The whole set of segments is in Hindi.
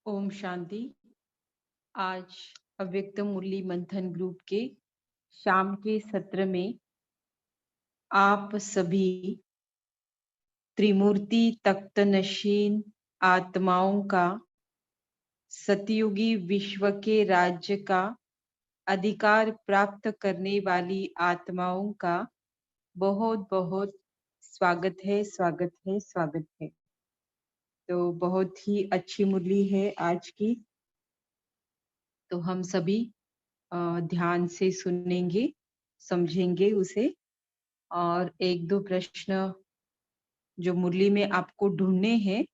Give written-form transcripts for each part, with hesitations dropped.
ओम शांति। आज अव्यक्त मुरली मंथन ग्रुप के शाम के सत्र में आप सभी त्रिमूर्ति तख्त नशीन आत्माओं का सतयुगी विश्व के राज्य का अधिकार प्राप्त करने वाली आत्माओं का बहुत बहुत स्वागत है, स्वागत है, स्वागत है। तो बहुत ही अच्छी मुरली है आज की। तो हम सभी ध्यान से सुनेंगे, समझेंगे उसे, और एक दो प्रश्न जो मुरली में आपको ढूंढने हैं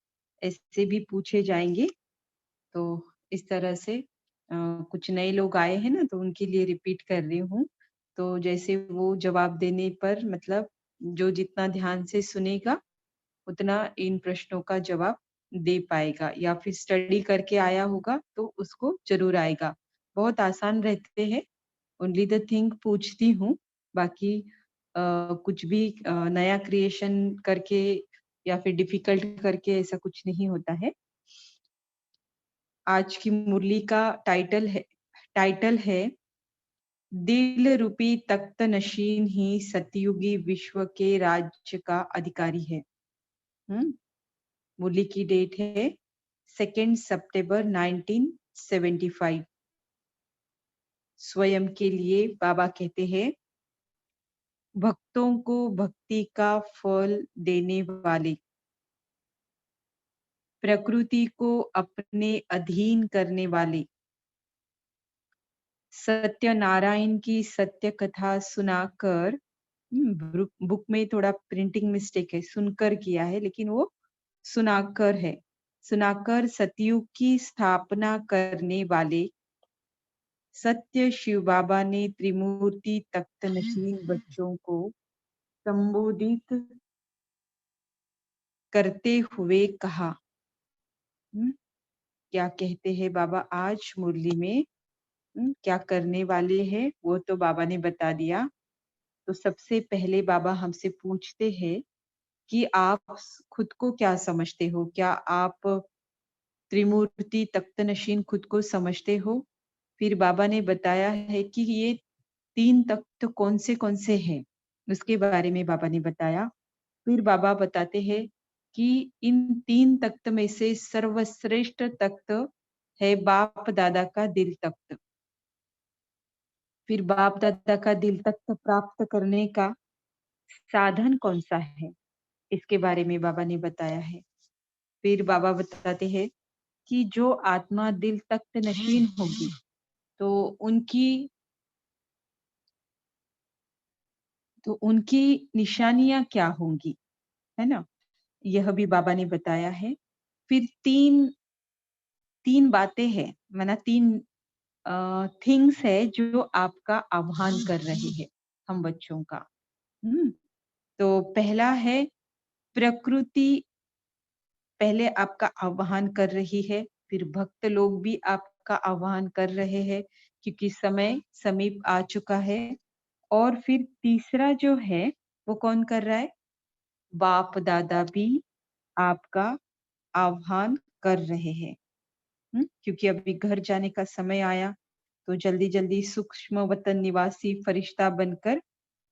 ऐसे भी पूछे जाएंगे। तो इस तरह से कुछ नए लोग आए हैं ना, तो उनके लिए रिपीट कर रही हूँ। तो जैसे वो जवाब देने पर मतलब जो जितना ध्यान से सुनेगा उतना इन प्रश्नों का जवाब दे पाएगा, या फिर स्टडी करके आया होगा तो उसको जरूर आएगा। बहुत आसान रहते हैं। ओनली द थिंग पूछती हूँ, बाकी कुछ भी नया क्रिएशन करके या फिर डिफिकल्ट करके ऐसा कुछ नहीं होता है। आज की मुरली का टाइटल है दिल रूपी तख्त नशीन ही सतयुगी विश्व के राज्य का अधिकारी है। मुरली की डेट है 2 सितंबर 1975। स्वयं के लिए बाबा कहते हैं, भक्तों को भक्ति का फल देने वाले, प्रकृति को अपने अधीन करने वाले, सत्यनारायण की सत्य कथा सुनाकर, बुक में थोड़ा प्रिंटिंग मिस्टेक है, सुनकर किया है लेकिन वो सुनाकर है, सुनाकर सतयुग की स्थापना करने वाले सत्य शिव बाबा ने त्रिमूर्ति तख्त नशीन बच्चों को संबोधित करते हुए कहा। क्या कहते हैं बाबा आज मुरली में, क्या करने वाले हैं वो तो बाबा ने बता दिया। तो सबसे पहले बाबा हमसे पूछते हैं कि आप खुद को क्या समझते हो? क्या आप त्रिमूर्ति तख्त नशीन खुद को समझते हो? फिर बाबा ने बताया है कि ये 3 तख्त कौन से हैं, उसके बारे में बाबा ने बताया। फिर बाबा बताते हैं कि इन 3 तख्त में से सर्वश्रेष्ठ तख्त है बाप दादा का दिल तख्त। फिर बाप दादा का दिल तख्त प्राप्त करने का साधन कौन सा है, इसके बारे में बाबा ने बताया है। फिर बाबा बताते हैं कि जो आत्मा दिल तख्त नशीन होगी तो उनकी उनकी निशानियां क्या होंगी, है ना? यह भी बाबा ने बताया है। फिर तीन तीन बातें हैं, माना 3 थिंग्स है जो आपका आह्वान कर रहे हैं हम बच्चों का। हम्म तो पहला है प्रकृति, पहले आपका आह्वान कर रही है, फिर भक्त लोग भी आपका आह्वान कर रहे हैं क्योंकि समय समीप आ चुका है। और फिर तीसरा जो है वो कौन कर रहा है? बाप दादा भी आपका आह्वान कर रहे हैं। क्योंकि अभी घर जाने का समय आया, तो जल्दी जल्दी सूक्ष्म वतन निवासी फरिश्ता बनकर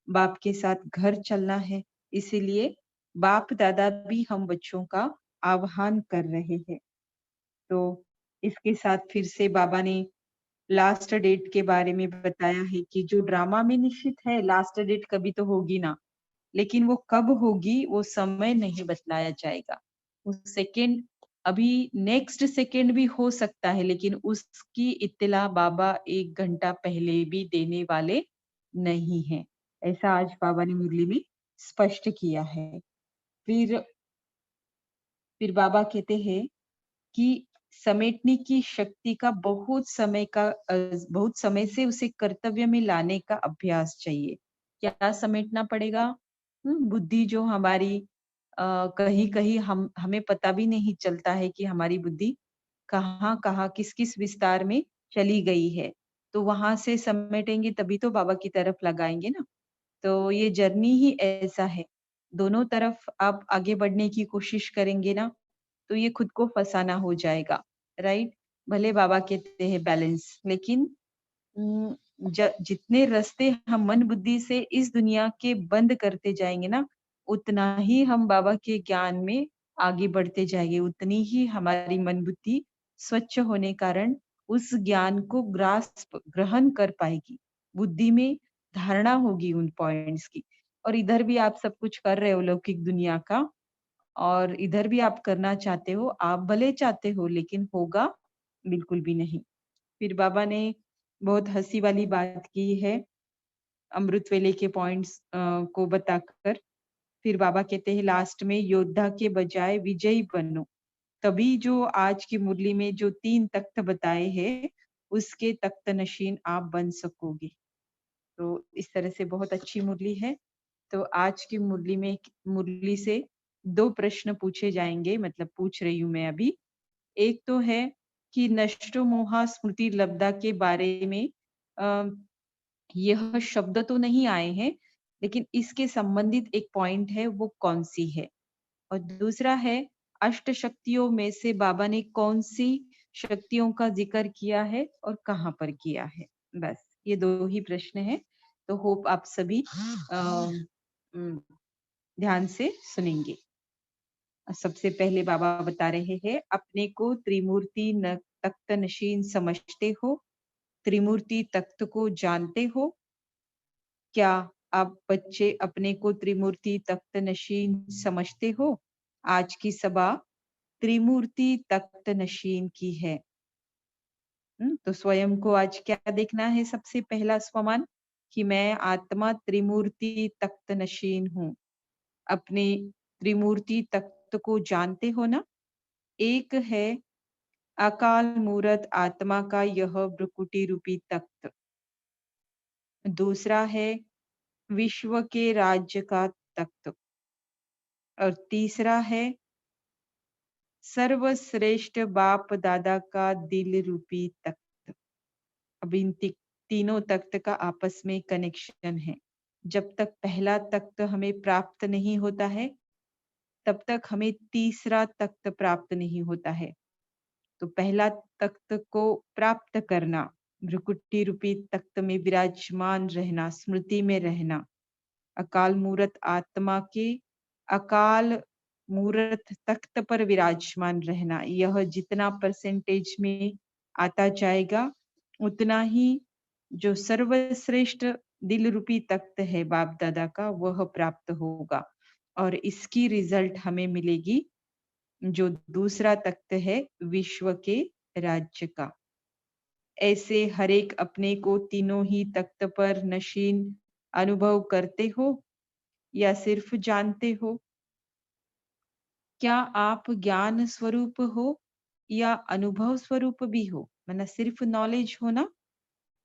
बाप के साथ घर चलना है। इसीलिए बाप दादा भी हम बच्चों का आह्वान कर रहे हैं। तो इसके साथ फिर से बाबा ने लास्ट डेट के बारे में बताया है कि जो ड्रामा में निश्चित है लास्ट डेट कभी तो होगी ना, लेकिन वो कब होगी वो समय नहीं बतलाया जाएगा। वो सेकंड अभी नेक्स्ट सेकंड भी हो सकता है, लेकिन उसकी इत्तला बाबा 1 घंटा पहले भी देने वाले नहीं है। ऐसा आज बाबा ने मुरली में स्पष्ट किया है। फिर बाबा कहते हैं कि समेटने की शक्ति का बहुत समय से उसे कर्तव्य में लाने का अभ्यास चाहिए। क्या समेटना पड़ेगा? बुद्धि जो हमारी कहीं-कहीं हम हमें पता भी नहीं चलता है कि हमारी बुद्धि कहाँ-कहाँ, किस-किस विस्तार में चली गई है। तो वहां से समेटेंगे तभी तो बाबा की तरफ लगाएंगे ना। तो ये जर्नी ही ऐसा है। दोनों तरफ आप आगे बढ़ने की कोशिश करेंगे ना, तो ये खुद को फसाना हो जाएगा। राइट? भले बाबा कहते हैं बैलेंस, लेकिन जितने रास्ते हम मन बुद्धि से इस दुनिया के बंद करते जाएंगे ना, उतना ही हम बाबा के ज्ञान में आगे बढ़ते जाएंगे, उतनी ही हमारी मन बुद्धि स्वच्छ होने कारण उस ज्ञान को ग्रास्प ग्रहण कर पाएगी, बुद्धि में धारणा होगी उन पॉइंट्स की। और इधर भी आप सब कुछ कर रहे हो लौकिक दुनिया का, और इधर भी आप करना चाहते हो, आप भले चाहते हो, लेकिन होगा बिल्कुल भी नहीं। फिर बाबा ने बहुत हंसी वाली बात की है अमृत वेले के पॉइंट्स को बताकर। फिर बाबा कहते हैं लास्ट में, योद्धा के बजाय विजयी बनो, तभी जो आज की मुरली में जो 3 तख्त बताए हैं, उसके तख्त नशीन आप बन सकोगे। तो इस तरह से बहुत अच्छी मुरली है। तो आज की मुरली से 2 प्रश्न पूछे जाएंगे, मतलब पूछ रही हूँ मैं अभी। एक तो है कि नष्टो मोहा स्मृति लब्धा के बारे में अ, यह शब्द तो नहीं आए हैं, लेकिन इसके संबंधित एक पॉइंट है, वो कौन-सी है? और दूसरा है, अष्ट शक्तियों में से बाबा ने कौन-सी शक्तियों का ज़िक्र किया है और कहाँ पर किया है? बस, ये 2 ही प्रश्न हैं। तो होप आप सभी उम, ध्यान से सुनेंगे। सबसे पहले बाबा बता रहे हैं, अपने को त्रिमूर्ति न तख्त नशीन समझते हो? त्रिमूर्ति तख्त को जानते हो? क्या आप बच्चे अपने को त्रिमूर्ति तख्त नशीन समझते हो? आज की सभा त्रिमूर्ति तख्त नशीन की है। तो स्वयं को आज क्या देखना है? सबसे पहला स्वमान कि मैं आत्मा त्रिमूर्ति तख्त नशीन हूँ। अपने त्रिमूर्ति तख्त को जानते हो ना? एक है अकाल मूरत आत्मा का यह भ्रुकुटी रूपी तख्त। दूसरा है विश्व के राज्य का तख्त। और तीसरा है सर्वश्रेष्ठ बाप दादा का दिल रूपी तख्त। अब इन तीनों तख्त का आपस में कनेक्शन है। जब तक पहला तख्त हमें प्राप्त नहीं होता है, तब तक हमें तीसरा तख्त प्राप्त नहीं होता है। तो पहला तख्त को प्राप्त करना, भ्रुकुटी रूपी तख्त में विराजमान रहना, स्मृति में रहना, अकाल मूरत आत्मा के अकाल मूरत तख्त पर विराजमान रहना, यह जितना परसेंटेज में आता जाएगा, उतना ही जो सर्वश्रेष्ठ दिल रूपी तख्त है बाप दादा का, वह प्राप्त होगा। और इसकी रिजल्ट हमें मिलेगी जो दूसरा तख्त है विश्व के राज्य का। ऐसे हर एक अपने को तीनों ही तख्त पर नशीन अनुभव करते हो या सिर्फ जानते हो? क्या आप ज्ञान स्वरूप हो या अनुभव स्वरूप भी हो? मतलब सिर्फ नॉलेज होना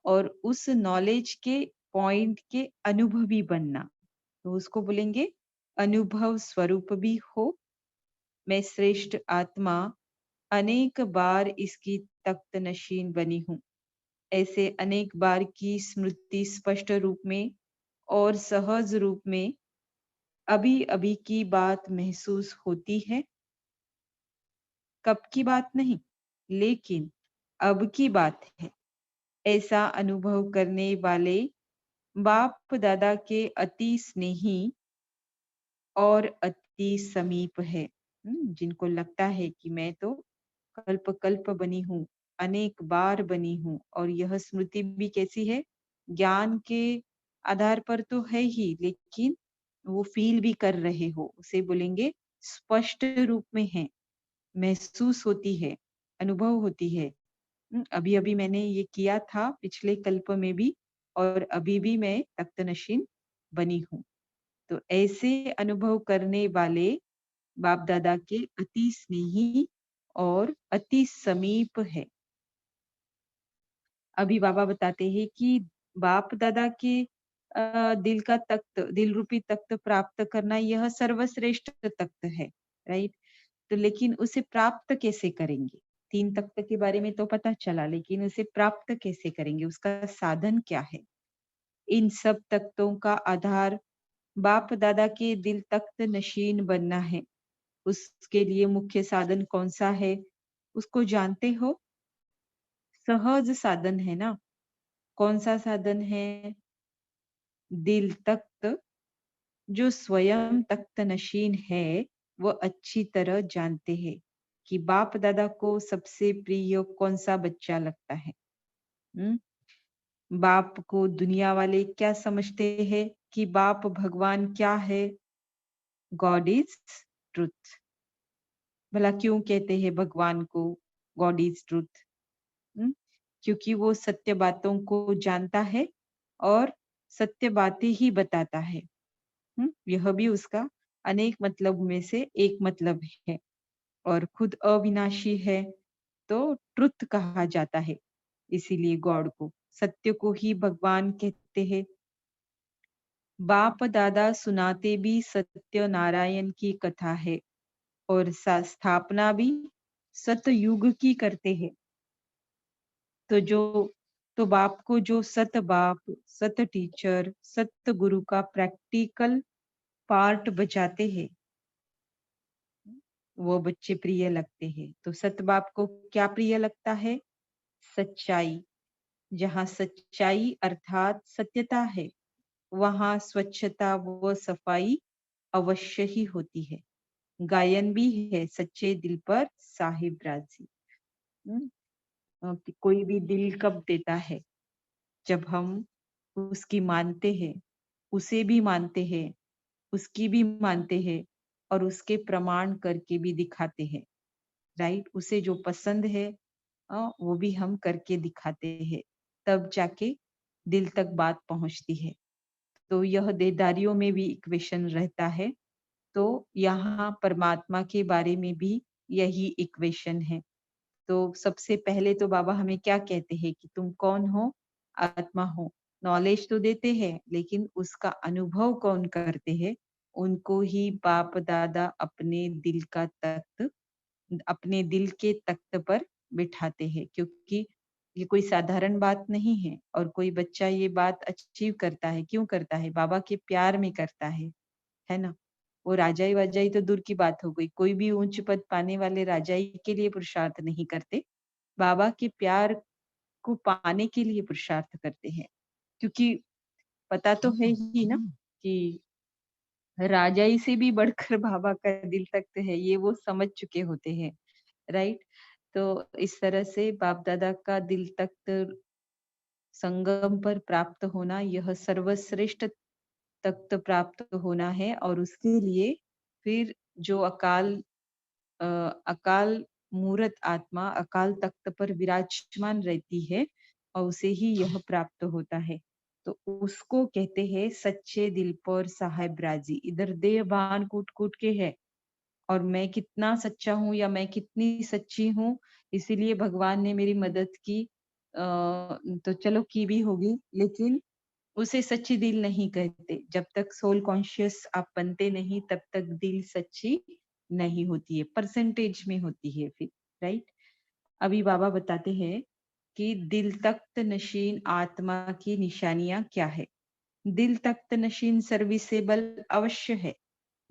और उस नॉलेज के पॉइंट के अनुभवी बनना, तो उसको बोलेंगे अनुभव स्वरूप भी हो। मैं श्रेष्ठ आत्मा अनेक बार इसकी तख्त नशीन बनी हूँ। ऐसे अनेक बार की स्मृति स्पष्ट रूप में और सहज रूप में अभी अभी की बात महसूस होती है। कब की बात नहीं, लेकिन अब की बात है। ऐसा अनुभव करने वाले बाप दादा के अति स्नेही और अति समीप है। जिनको लगता है कि मैं तो कल्प कल्प बनी हूँ, अनेक बार बनी हूँ, और यह स्मृति भी कैसी है? ज्ञान के आधार पर तो है ही, लेकिन वो फील भी कर रहे हो, उसे बोलेंगे स्पष्ट रूप में है, महसूस होती है, अनुभव होती है। अभी अभी मैंने ये किया था पिछले कल्प में भी, और अभी भी मैं तख्तनशीन बनी हूँ। तो ऐसे अनुभव करने वाले बाप दादा के अति स्नेही और अति समीप है। अभी बाबा बताते हैं कि बाप दादा के दिल का तख्त, दिल रूपी तख्त प्राप्त करना, यह सर्वश्रेष्ठ तख्त है, राइट? तो लेकिन उसे प्राप्त कैसे करेंगे? 3 तख्त के बारे में तो पता चला, लेकिन उसे प्राप्त कैसे करेंगे? उसका साधन क्या है? इन सब तख्तों का आधार बाप दादा के दिल तख्त नशीन बनना है। उसके लिए मुख्य साधन कौन सा है? उसको जानते हो? सहज साधन है ना? कौन सा साधन है? दिल तख्त, जो स्वयं तख्त नशीन है, वो अच्छी तरह जानते हैं कि बाप दादा को सबसे प्रिय कौन सा बच्चा लगता है। हम्म? बाप को दुनिया वाले क्या समझते हैं कि बाप भगवान क्या है? God is truth. भला क्यों कहते हैं भगवान को गॉड इज ट्रुथ? क्योंकि वो सत्य बातों को जानता है और सत्य बातें ही बताता है। यह भी उसका अनेक मतलब में से एक मतलब है और खुद अविनाशी है, तो ट्रुथ कहा जाता है। इसीलिए गॉड को, सत्य को ही भगवान कहते हैं। बाप दादा सुनाते भी सत्य नारायण की कथा है और स्थापना भी सतयुग की करते हैं। तो जो तो बाप को जो सत बाप, सत टीचर, सत गुरु का प्रैक्टिकल पार्ट बचाते हैं, वो बच्चे प्रिय लगते हैं। तो सत बाप को क्या प्रिय लगता है? सच्चाई। जहाँ सच्चाई अर्थात सत्यता है, वहाँ स्वच्छता व सफाई अवश्य ही होती है। गायन भी है, सच्चे दिल पर साहिब राजी। हम्म, कि कोई भी दिल कब देता है? जब हम उसकी मानते हैं, उसे भी मानते हैं, उसकी भी मानते हैं और उसके प्रमाण करके भी दिखाते हैं। राइट? उसे जो पसंद है वो भी हम करके दिखाते हैं, तब जाके दिल तक बात पहुंचती है। तो यह देदारियों में भी इक्वेशन रहता है। तो यहाँ परमात्मा के बारे में भी यही इक्वेशन है। तो सबसे पहले तो बाबा हमें क्या कहते हैं कि तुम कौन हो? आत्मा हो। नॉलेज तो देते हैं, लेकिन उसका अनुभव कौन करते हैं? उनको ही बाप दादा अपने दिल के तख्त पर बिठाते हैं, क्योंकि ये कोई साधारण बात नहीं है। और कोई बच्चा ये बात अचीव करता है, क्यों करता है? बाबा के प्यार में करता है ना? वो राजाई वाजाई तो दूर की बात हो गई, कोई भी उच्च पद पाने वाले राजाई के लिए पुरुषार्थ नहीं करते, बाबा के प्यार को पाने के लिए पुरुषार्थ करते हैं। क्योंकि पता तो है ही ना कि राजाई से भी बढ़कर बाबा का दिल तख्त है, ये वो समझ चुके होते हैं। राइट? तो इस तरह से बाप दादा का दिल तख्त संगम पर प्राप्त होना, यह सर्वश्रेष्ठ तख्त प्राप्त होना है। और उसके लिए फिर जो अ, अकाल मूरत आत्मा अकाल तख्त पर विराजमान रहती है, और उसे ही यह प्राप्त होता है। तो उसको कहते हैं सच्चे दिल पर साहेब राजी। इधर देह भान कूट कूट के है, और मैं कितना सच्चा हूँ या मैं कितनी सच्ची हूँ, इसीलिए भगवान ने मेरी मदद की। तो चलो की भी होगी, लेकिन उसे सच्ची दिल नहीं कहते। जब तक सोल कॉन्शियस आप बनते नहीं, तब तक दिल सच्ची नहीं होती है, परसेंटेज में होती है फिर। राइट? अभी बाबा बताते हैं कि दिल तख्त नशीन आत्मा की निशानियां क्या है। दिल तख्त नशीन सर्विसेबल अवश्य है,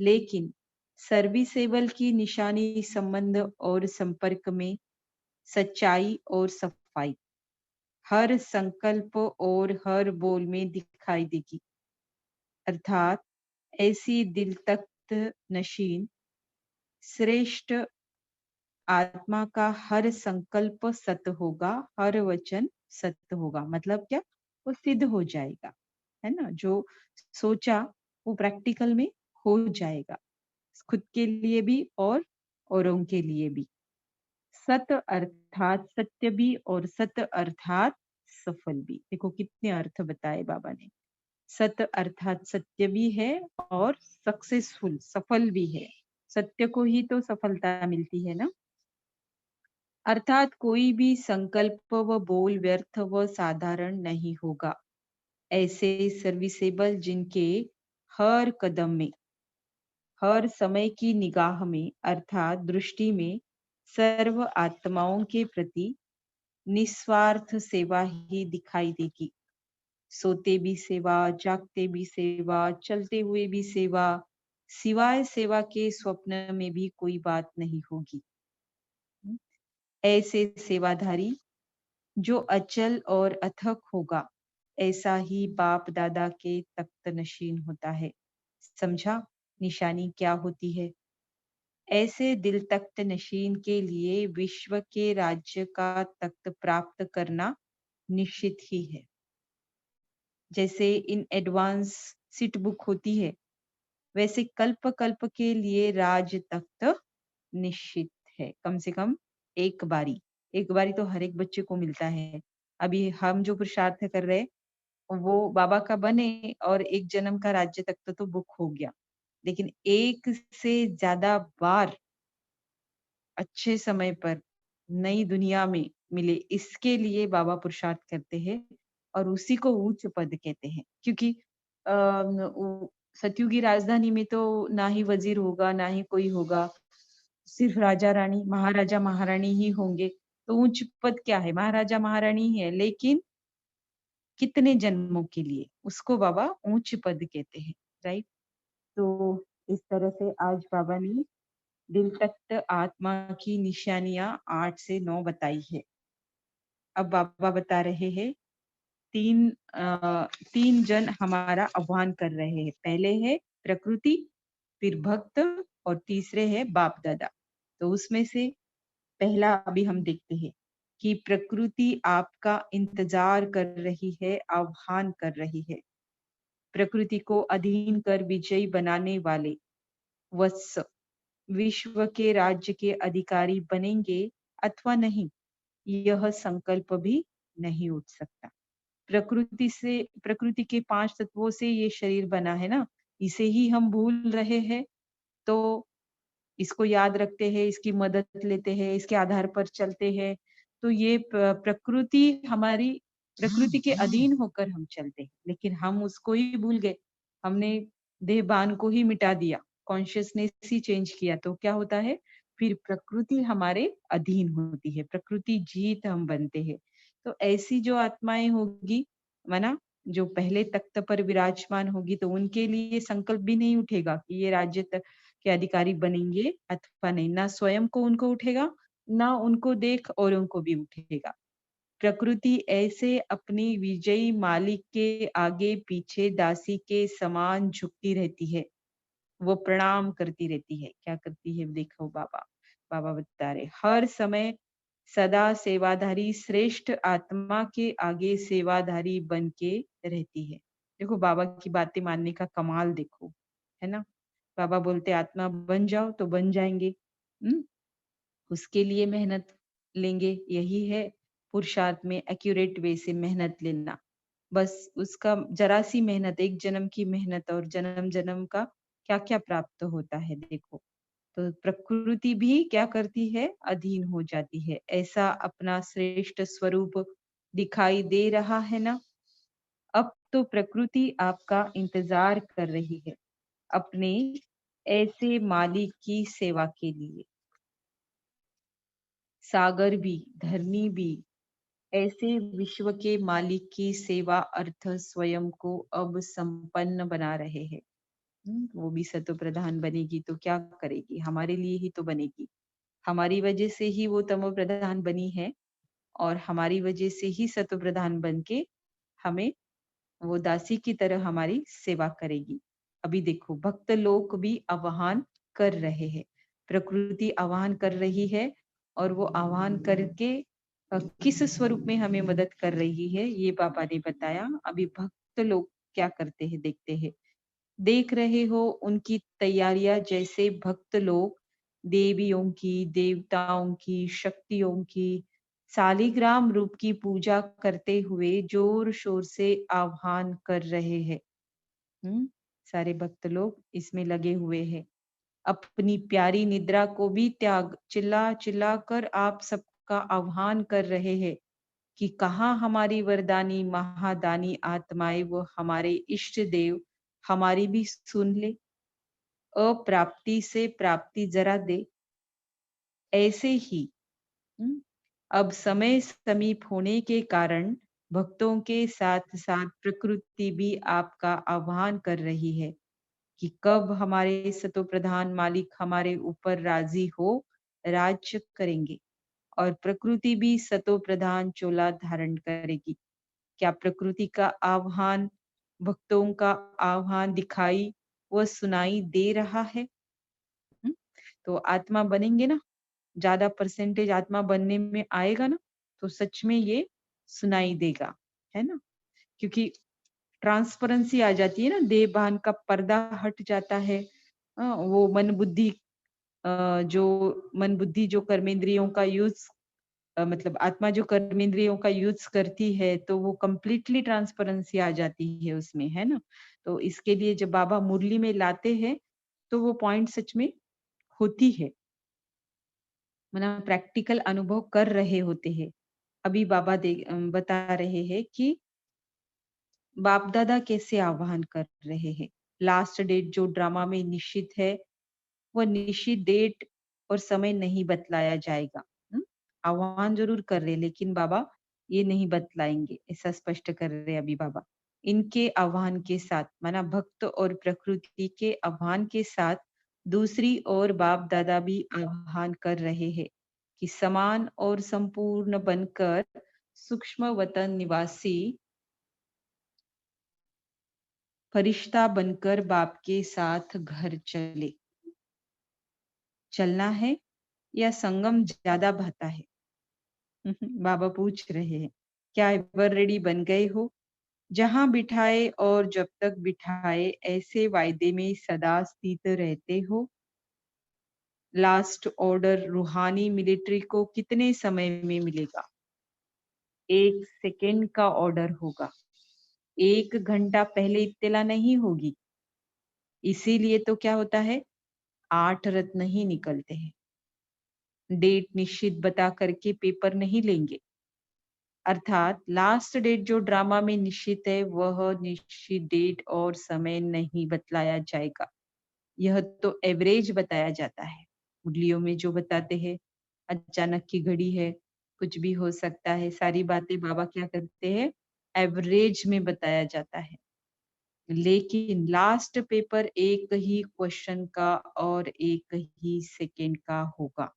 लेकिन सर्विसेबल की निशानी संबंध और संपर्क में सच्चाई और सफाई हर संकल्प और हर बोल में दिखाई देगी। अर्थात ऐसी दिल तख्त नशीन श्रेष्ठ आत्मा का हर संकल्प सत्य होगा, हर वचन सत्य होगा। मतलब क्या? वो सिद्ध हो जाएगा, है ना? जो सोचा वो प्रैक्टिकल में हो जाएगा, खुद के लिए भी और औरों के लिए भी। सत अर्थात सत्य भी और सत अर्थात सफल भी। देखो कितने अर्थ बताए बाबा ने। सत अर्थात सत्य भी है और सक्सेसफुल सफल भी है। सत्य को ही तो सफलता मिलती है ना। अर्थात कोई भी संकल्प व बोल व्यर्थ व साधारण नहीं होगा। ऐसे सर्विसेबल जिनके हर कदम में, हर समय की निगाह में अर्थात दृष्टि में सर्व आत्माओं के प्रति निस्वार्थ सेवा ही दिखाई देगी। सोते भी सेवा, जागते भी सेवा, चलते हुए भी सेवा, सिवाय सेवा के स्वप्न में भी कोई बात नहीं होगी। ऐसे सेवाधारी जो अचल और अथक होगा, ऐसा ही बाप दादा के तख्त नशीन होता है। समझा निशानी क्या होती है? ऐसे दिल तख्त नशीन के लिए विश्व के राज्य का तख्त प्राप्त करना निश्चित ही है। जैसे इन एडवांस सीट बुक होती है, वैसे कल्प कल्प के लिए राज तख्त निश्चित है। कम से कम एक बारी, एक बारी तो हर एक बच्चे को मिलता है। अभी हम जो पुरुषार्थ कर रहे हैं वो बाबा का बने और एक जन्म का राज्य तख्त तो बुक हो गया, लेकिन एक से ज्यादा बार अच्छे समय पर नई दुनिया में मिले, इसके लिए बाबा पुरुषार्थ करते हैं और उसी को उच्च पद कहते हैं। क्योंकि सतयुगी राजधानी में तो ना ही वजीर होगा ना ही कोई होगा, सिर्फ राजा रानी महाराजा महारानी ही होंगे। तो उच्च पद क्या है? महाराजा महारानी ही है, लेकिन कितने जन्मों के लिए, उसको बाबा ऊंच पद कहते हैं। राइट। तो इस तरह से आज बाबा ने दिल तख्त आत्मा की निशानियां 8 से 9 बताई है। अब बाबा बता रहे हैं तीन तीन जन हमारा आह्वान कर रहे हैं। पहले है प्रकृति, फिर भक्त और तीसरे है बाप दादा। तो उसमें से पहला अभी हम देखते हैं कि प्रकृति आपका इंतजार कर रही है, आह्वान कर रही है। प्रकृति को अधीन कर विजयी बनाने वाले वत्स विश्व के राज्य के अधिकारी बनेंगे अथवा नहीं, यह संकल्प भी नहीं उठ सकता। प्रकृति के 5 तत्वों से ये शरीर बना है ना, इसे ही हम भूल रहे हैं। तो इसको याद रखते हैं, इसकी मदद लेते हैं, इसके आधार पर चलते हैं। तो ये प्रकृति हमारी, प्रकृति के अधीन होकर हम चलते हैं, लेकिन हम उसको ही भूल गए। हमने देहभान को ही मिटा दिया, कॉन्शियसनेस ही चेंज किया, तो क्या होता है? फिर प्रकृति हमारे अधीन होती है, प्रकृति जीत हम बनते हैं। तो ऐसी जो आत्माएं होगी, माना जो पहले तख्त पर विराजमान होगी, तो उनके लिए संकल्प भी नहीं उठेगा कि ये राज्य के अधिकारी बनेंगे अथवा नहीं। ना स्वयं को उनको उठेगा, ना उनको देख और उनको भी उठेगा। प्रकृति ऐसे अपनी विजयी मालिक के आगे पीछे दासी के समान झुकती रहती है, वो प्रणाम करती रहती है। क्या करती है? देखो बाबा, बाबा बता रहे हर समय सदा सेवाधारी श्रेष्ठ आत्मा के आगे सेवाधारी बन के रहती है। देखो बाबा की बातें मानने का कमाल देखो, है ना? बाबा बोलते आत्मा बन जाओ तो बन जाएंगे। हम्म। उसके लिए मेहनत लेंगे, यही है पुरुषार्थ में एक्यूरेट वे से मेहनत लेना। बस उसका जरा सी मेहनत, एक जन्म की मेहनत और जन्म जन्म का क्या क्या प्राप्त होता है देखो। तो प्रकृति भी क्या करती है? अधीन हो जाती है। ऐसा अपना श्रेष्ठ स्वरूप दिखाई दे रहा है ना। अब तो प्रकृति आपका इंतजार कर रही है अपने ऐसे मालिक की सेवा के लिए। सागर भी, धरनी भी ऐसे विश्व के मालिक की सेवा अर्थ स्वयं को अब संपन्न बना रहे हैं। वो भी सतो प्रधान बनेगी तो क्या करेगी? हमारे लिए ही तो बनेगी। हमारी वजह से ही वो तमो प्रधान बनी है और हमारी वजह से ही सतो प्रधान बन के हमें वो दासी की तरह हमारी सेवा करेगी। अभी देखो भक्त लोग भी आह्वान कर रहे हैं, प्रकृति आह्वान कर रही है और वो आह्वान करके किस स्वरूप में हमें मदद कर रही है ये पापा ने बताया। अभी भक्त लोग क्या करते हैं देखते हैं। देख रहे हो उनकी तैयारियां, जैसे भक्त लोग देवियों की, देवताओं की, शक्तियों की शालिग्राम रूप की पूजा करते हुए जोर शोर से आह्वान कर रहे हैं। सारे भक्त लोग इसमें लगे हुए हैं। अपनी प्यारी निद्रा को भी त्याग, चिल्ला चिल्ला कर आप सबका आह्वान कर रहे हैं कि कहाँ हमारी वरदानी महादानी आत्माएं, वो हमारे इष्ट देव हमारी भी सुन ले। अप्राप्ति से प्राप्ति जरा दे। ऐसे ही हम्म, अब समय समीप होने के कारण भक्तों के साथ साथ प्रकृति भी आपका आह्वान कर रही है कि कब हमारे सतो प्रधान मालिक हमारे ऊपर राजी हो राज्य करेंगे और प्रकृति भी सतो प्रधान चोला धारण करेगी। क्या प्रकृति का आह्वान, भक्तों का आह्वान दिखाई व सुनाई दे रहा है? हुँ? तो आत्मा बनेंगे ना, ज़्यादा परसेंटेज आत्मा बनने में आएगा ना, तो सच में ये सुनाई देगा, है ना? क्योंकि ट्रांसपेरेंसी आ जाती है ना, देह-भान का पर्दा हट जाता है। वो मन बुद्धि जो मन बुद्धि जो कर्मेंद्रियों का मतलब आत्मा जो कर्मेंद्रियों का यूज़ करती है, तो वो कंप्लीटली ट्रांसपेरेंसी आ जाती है उसमें, है ना? तो इसके लिए जब बाबा मुरली में लाते हैं, तो वो पॉइंट सच में होती है, मतलब प्रैक्टिकल अनुभव कर रहे होते हैं। अभी बाबा बता रहे हैं कि बाप-दादा कैसे आह्वान कर रहे हैं। लास्ट डेट जो ड्रामा में निश्चित है, वो निश्चित डेट और समय नहीं बतलाया जाएगा। हुँ? आह्वान ज़रूर कर रहे हैं, लेकिन बाबा ये नहीं बतलाएँगे, ऐसा स्पष्ट कर रहे हैं अभी बाबा। इनके आह्वान के साथ माना भक्त और प्रकृति के आह्वान के साथ दूसरी ओर बाप-दादा भी आह्वान कर रहे हैं कि समान और संपूर्ण बनकर सूक्ष्म वतन निवासी फरिश्ता बनकर बाप के साथ घर चले। चलना है या संगम ज़्यादा भाता है? बाबा पूछ रहे हैं, क्या एवर रेडी बन गए हो? जहाँ बिठाए और जब तक बिठाए ऐसे वायदे में सदा स्थित रहते हो? लास्ट ऑर्डर रूहानी मिलिट्री को कितने समय में मिलेगा? 1 सेकंड का ऑर्डर होगा। 1 घंटा पहले इत्तिला नहीं होगी। इसीलिए तो क्या होता है, 8 रत्न ही निकलते हैं। डेट निश्चित बता करके पेपर नहीं लेंगे। अर्थात लास्ट डेट जो ड्रामा में निश्चित है, वह निश्चित डेट और समय नहीं बतलाया जाएगा। यह तो एवरेज बताया जाता है। मुरलियों में जो बताते हैं, अचानक की घड़ी है, कुछ भी हो सकता है, सारी बातें बाबा क्या करते हैं, एवरेज में बताया जाता है। लेकिन लास्ट पेपर एक ही क्वेश्चन का और एक ही सेकंड का होगा।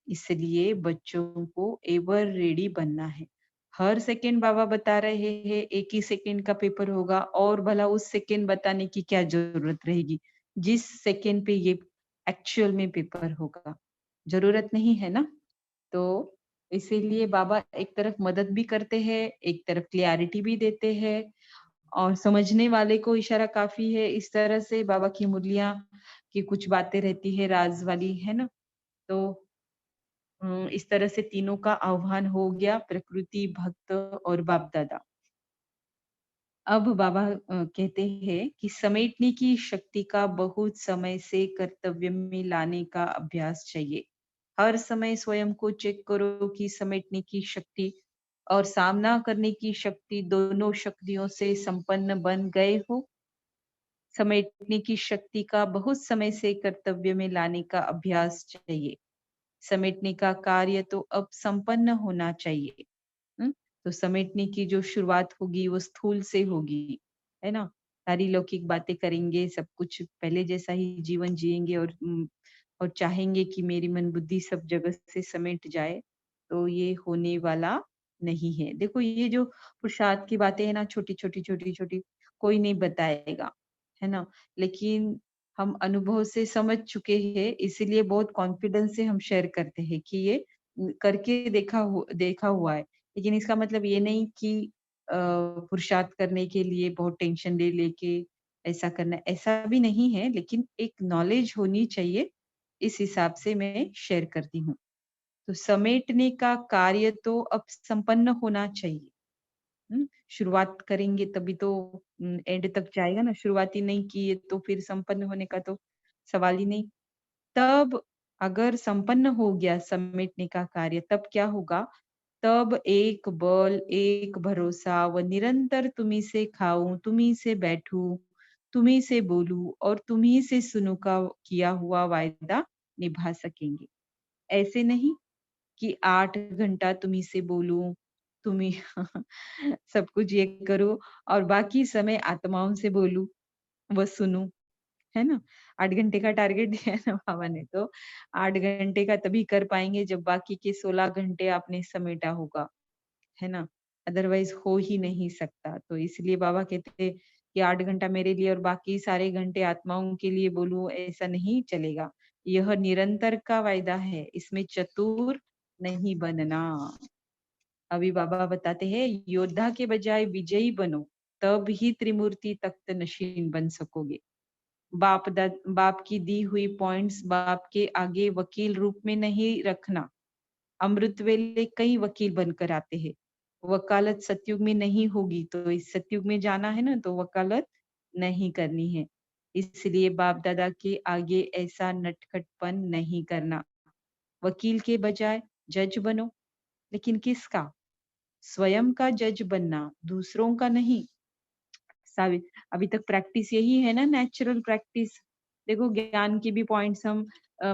इसलिए बच्चों को एवर रेडी बनना है। हर सेकंड बाबा बता रहे हैं, एक ही सेकंड का पेपर होगा और भला उस सेकंड बताने की क्या ज़रूरत रहेगी, जिस सेकंड पे ये एक्चुअल में पेपर होगा। ज़रूरत नहीं है ना? तो इसीलिए बाबा एक तरफ मदद भी करते हैं, एक तरफ क्लैरिटी भी देते हैं और समझने वाले को इशारा काफ़ी है। इस तरह से बाबा की मुरलियाँ की कुछ बातें रहती है राज़ वाली, है ना? तो इस तरह से तीनों का आह्वान हो गया, प्रकृति, भक्त और बाप-दादा। अब बाबा कहते हैं कि समेटने की शक्ति का बहुत समय से कर्तव्य में लाने का अभ्यास चाहिए। हर समय स्वयं को चेक करो कि समेटने की शक्ति और सामना करने की शक्ति दोनों शक्तियों से संपन्न बन गए हो। समेटने की शक्ति का बहुत समय से कर्तव्य में लाने का अभ्यास चाहिए। समेटने का कार्य तो अब संपन्न होना चाहिए। हुँ? तो समेटने की जो शुरुआत होगी वो स्थूल से होगी, है ना? सारी लौकिक बातें करेंगे, सब कुछ पहले जैसा ही जीवन जिएँगे और चाहेंगे कि मेरी मन बुद्धि सब जगह से समेट जाए, तो ये होने वाला नहीं है। देखो ये जो पुरुषार्थ की बातें हैं ना छोटी-छोटी, छोटी-छोटी, कोई नहीं बताएगा, है ना? लेकिन हम अनुभव से समझ चुके हैं, इसीलिए बहुत कॉन्फिडेंस से हम शेयर करते हैं कि ये करके देखा हुआ है। लेकिन इसका मतलब ये नहीं कि पुरुषार्थ करने के लिए बहुत टेंशन ले लेके ऐसा करना, ऐसा भी नहीं है, लेकिन एक नॉलेज होनी चाहिए, इस हिसाब से मैं शेयर करती हूँ। तो समेटने का कार्य तो अब संपन्न होना चाहिए। हुँ? शुरुआत करेंगे तभी तो एंड तक जाएगा ना, शुरुआत ही नहीं किए तो फिर संपन्न होने का तो सवाल ही नहीं। तब अगर संपन्न हो गया समेटने का कार्य तब क्या होगा? तब एक बल, एक भरोसा व निरंतर तुम्हीं से खाऊँ, तुम्हीं से बैठूँ, तुम्हीं से बोलूँ और तुम्हीं से सुनूँ का किया हुआ वायदा निभा सकेंगे। ऐसे नहीं कि 8 घंटा तुम्हीं से बोलूँ, तुम्हीं सब कुछ ये करूँ और बाकी समय आत्माओं से बोलूँ व सुनूँ। है ना? 8 घंटे का टारगेट दिया है ना बाबा ने, तो 8 घंटे का तभी कर पाएँगे जब बाकी के 16 घंटे आपने समेटा होगा, है ना? अदरवाइज़ हो ही नहीं सकता। तो इसलिए बाबा कहते हैं कि 8 घंटा मेरे लिए और बाकी सारे घंटे आत्माओं के लिए बोलूँ, ऐसा नहीं चलेगा। यह निरंतर का वायदा है, इसमें चतुर नहीं बनना। अभी बाबा बताते हैं, योद्धा के बजाय विजयी बनो, तब ही त्रिमूर्ति तख्त नशीन बन सकोगे। बाप की दी हुई पॉइंट्स बाप के आगे वकील रूप में नहीं रखना। अमृत वेले कई वकील बनकर आते हैं। वकालत सतयुग में नहीं होगी, तो इस सतयुग में जाना है ना, तो वकालत नहीं करनी है। इसलिए बाप दादा के आगे ऐसा नटखटपन नहीं करना। वकील के बजाय जज बनो, लेकिन किसका? स्वयं का जज बनना, दूसरों का नहीं। साबित अभी तक प्रैक्टिस यही है ना, नेचुरल प्रैक्टिस। देखो, ज्ञान के भी पॉइंट्स हम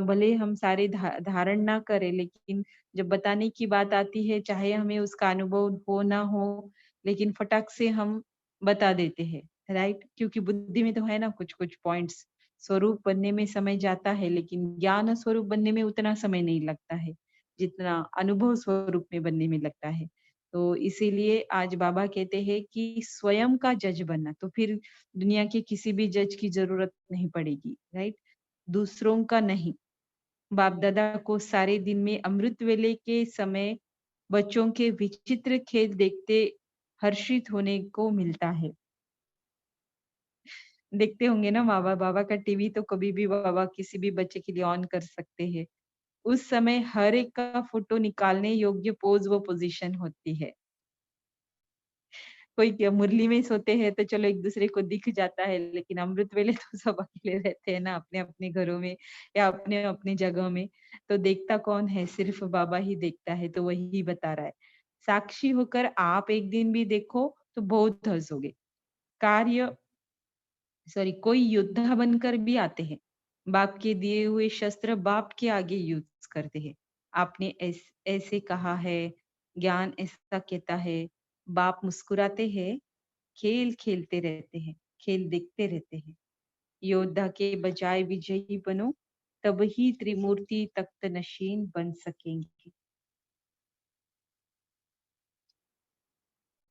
भले हम सारे धारण ना करें, लेकिन जब बताने की बात आती है, चाहे हमें उसका अनुभव हो ना हो, लेकिन फटाक से हम बता देते हैं, राइट? क्योंकि बुद्धि में तो है ना कुछ कुछ पॉइंट्स। स्वरूप बनने में समय जाता है, लेकिन ज्ञान स्वरूप बनने में उतना समय नहीं लगता है जितना अनुभव स्वरूप में बनने में लगता है। तो इसीलिए आज बाबा कहते हैं कि स्वयं का जज बनना, तो फिर दुनिया के किसी भी जज की जरूरत नहीं पड़ेगी, राइट? दूसरों का नहीं। बाप दादा को सारे दिन में अमृत वेले के समय बच्चों के विचित्र खेल देखते हर्षित होने को मिलता है। देखते होंगे ना बाबा, बाबा का टीवी तो कभी भी बाबा किसी भी बच्चे के लिए ऑन कर सकते हैं। उस समय हर एक का फोटो निकालने योग्य पोज व पोजीशन होती है। कोई क्या मुरली में सोते हैं तो चलो एक दूसरे को दिख जाता है, लेकिन अमृत वेले तो सब अकेले रहते हैं ना, अपने अपने घरों में या अपने अपनी जगह में। तो देखता कौन है? सिर्फ बाबा ही देखता है, तो वही बता रहा है। साक्षी होकर आप एक दिन भी देखो तो बहुत हंसोगे। कार्य सॉरी कोई योद्धा बनकर भी आते हैं। बाप के दिए हुए शस्त्र बाप के आगे यूज करते हैं। आपने ऐसे कहा है, ज्ञान ऐसा कहता है। बाप मुस्कुराते हैं, खेल खेलते रहते हैं, खेल देखते रहते हैं। योद्धा के बजाय विजयी बनो, तब ही त्रिमूर्ति तख्त नशीन बन सकेंगे।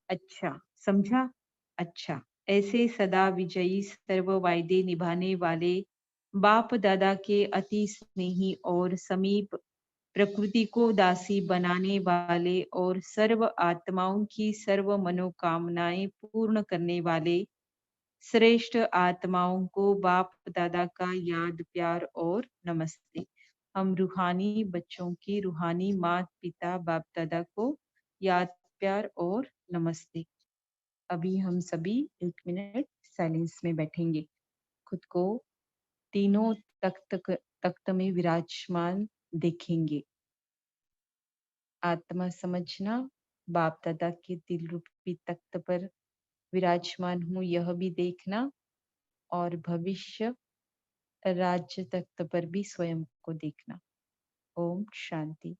अच्छा, समझा? अच्छा, ऐसे सदा विजयी सर्व वायदे निभाने वाले बाप दादा के अति स्नेही और समीप, प्रकृति को दासी बनाने वाले और सर्व आत्माओं की सर्व मनोकामनाएं पूर्ण करने वाले श्रेष्ठ आत्माओं को बाप दादा का याद प्यार और नमस्ते। हम रूहानी बच्चों की रूहानी माता पिता बाप दादा को याद प्यार और नमस्ते। अभी हम सभी 1 मिनट साइलेंस में बैठेंगे। खुद को तीनों तख्त में विराजमान देखेंगे। आत्मा समझना, बाप दादा के दिल रूपी तख्त पर विराजमान हूँ यह भी देखना, और भविष्य राज्य तख्त पर भी स्वयं को देखना। ओम शांति।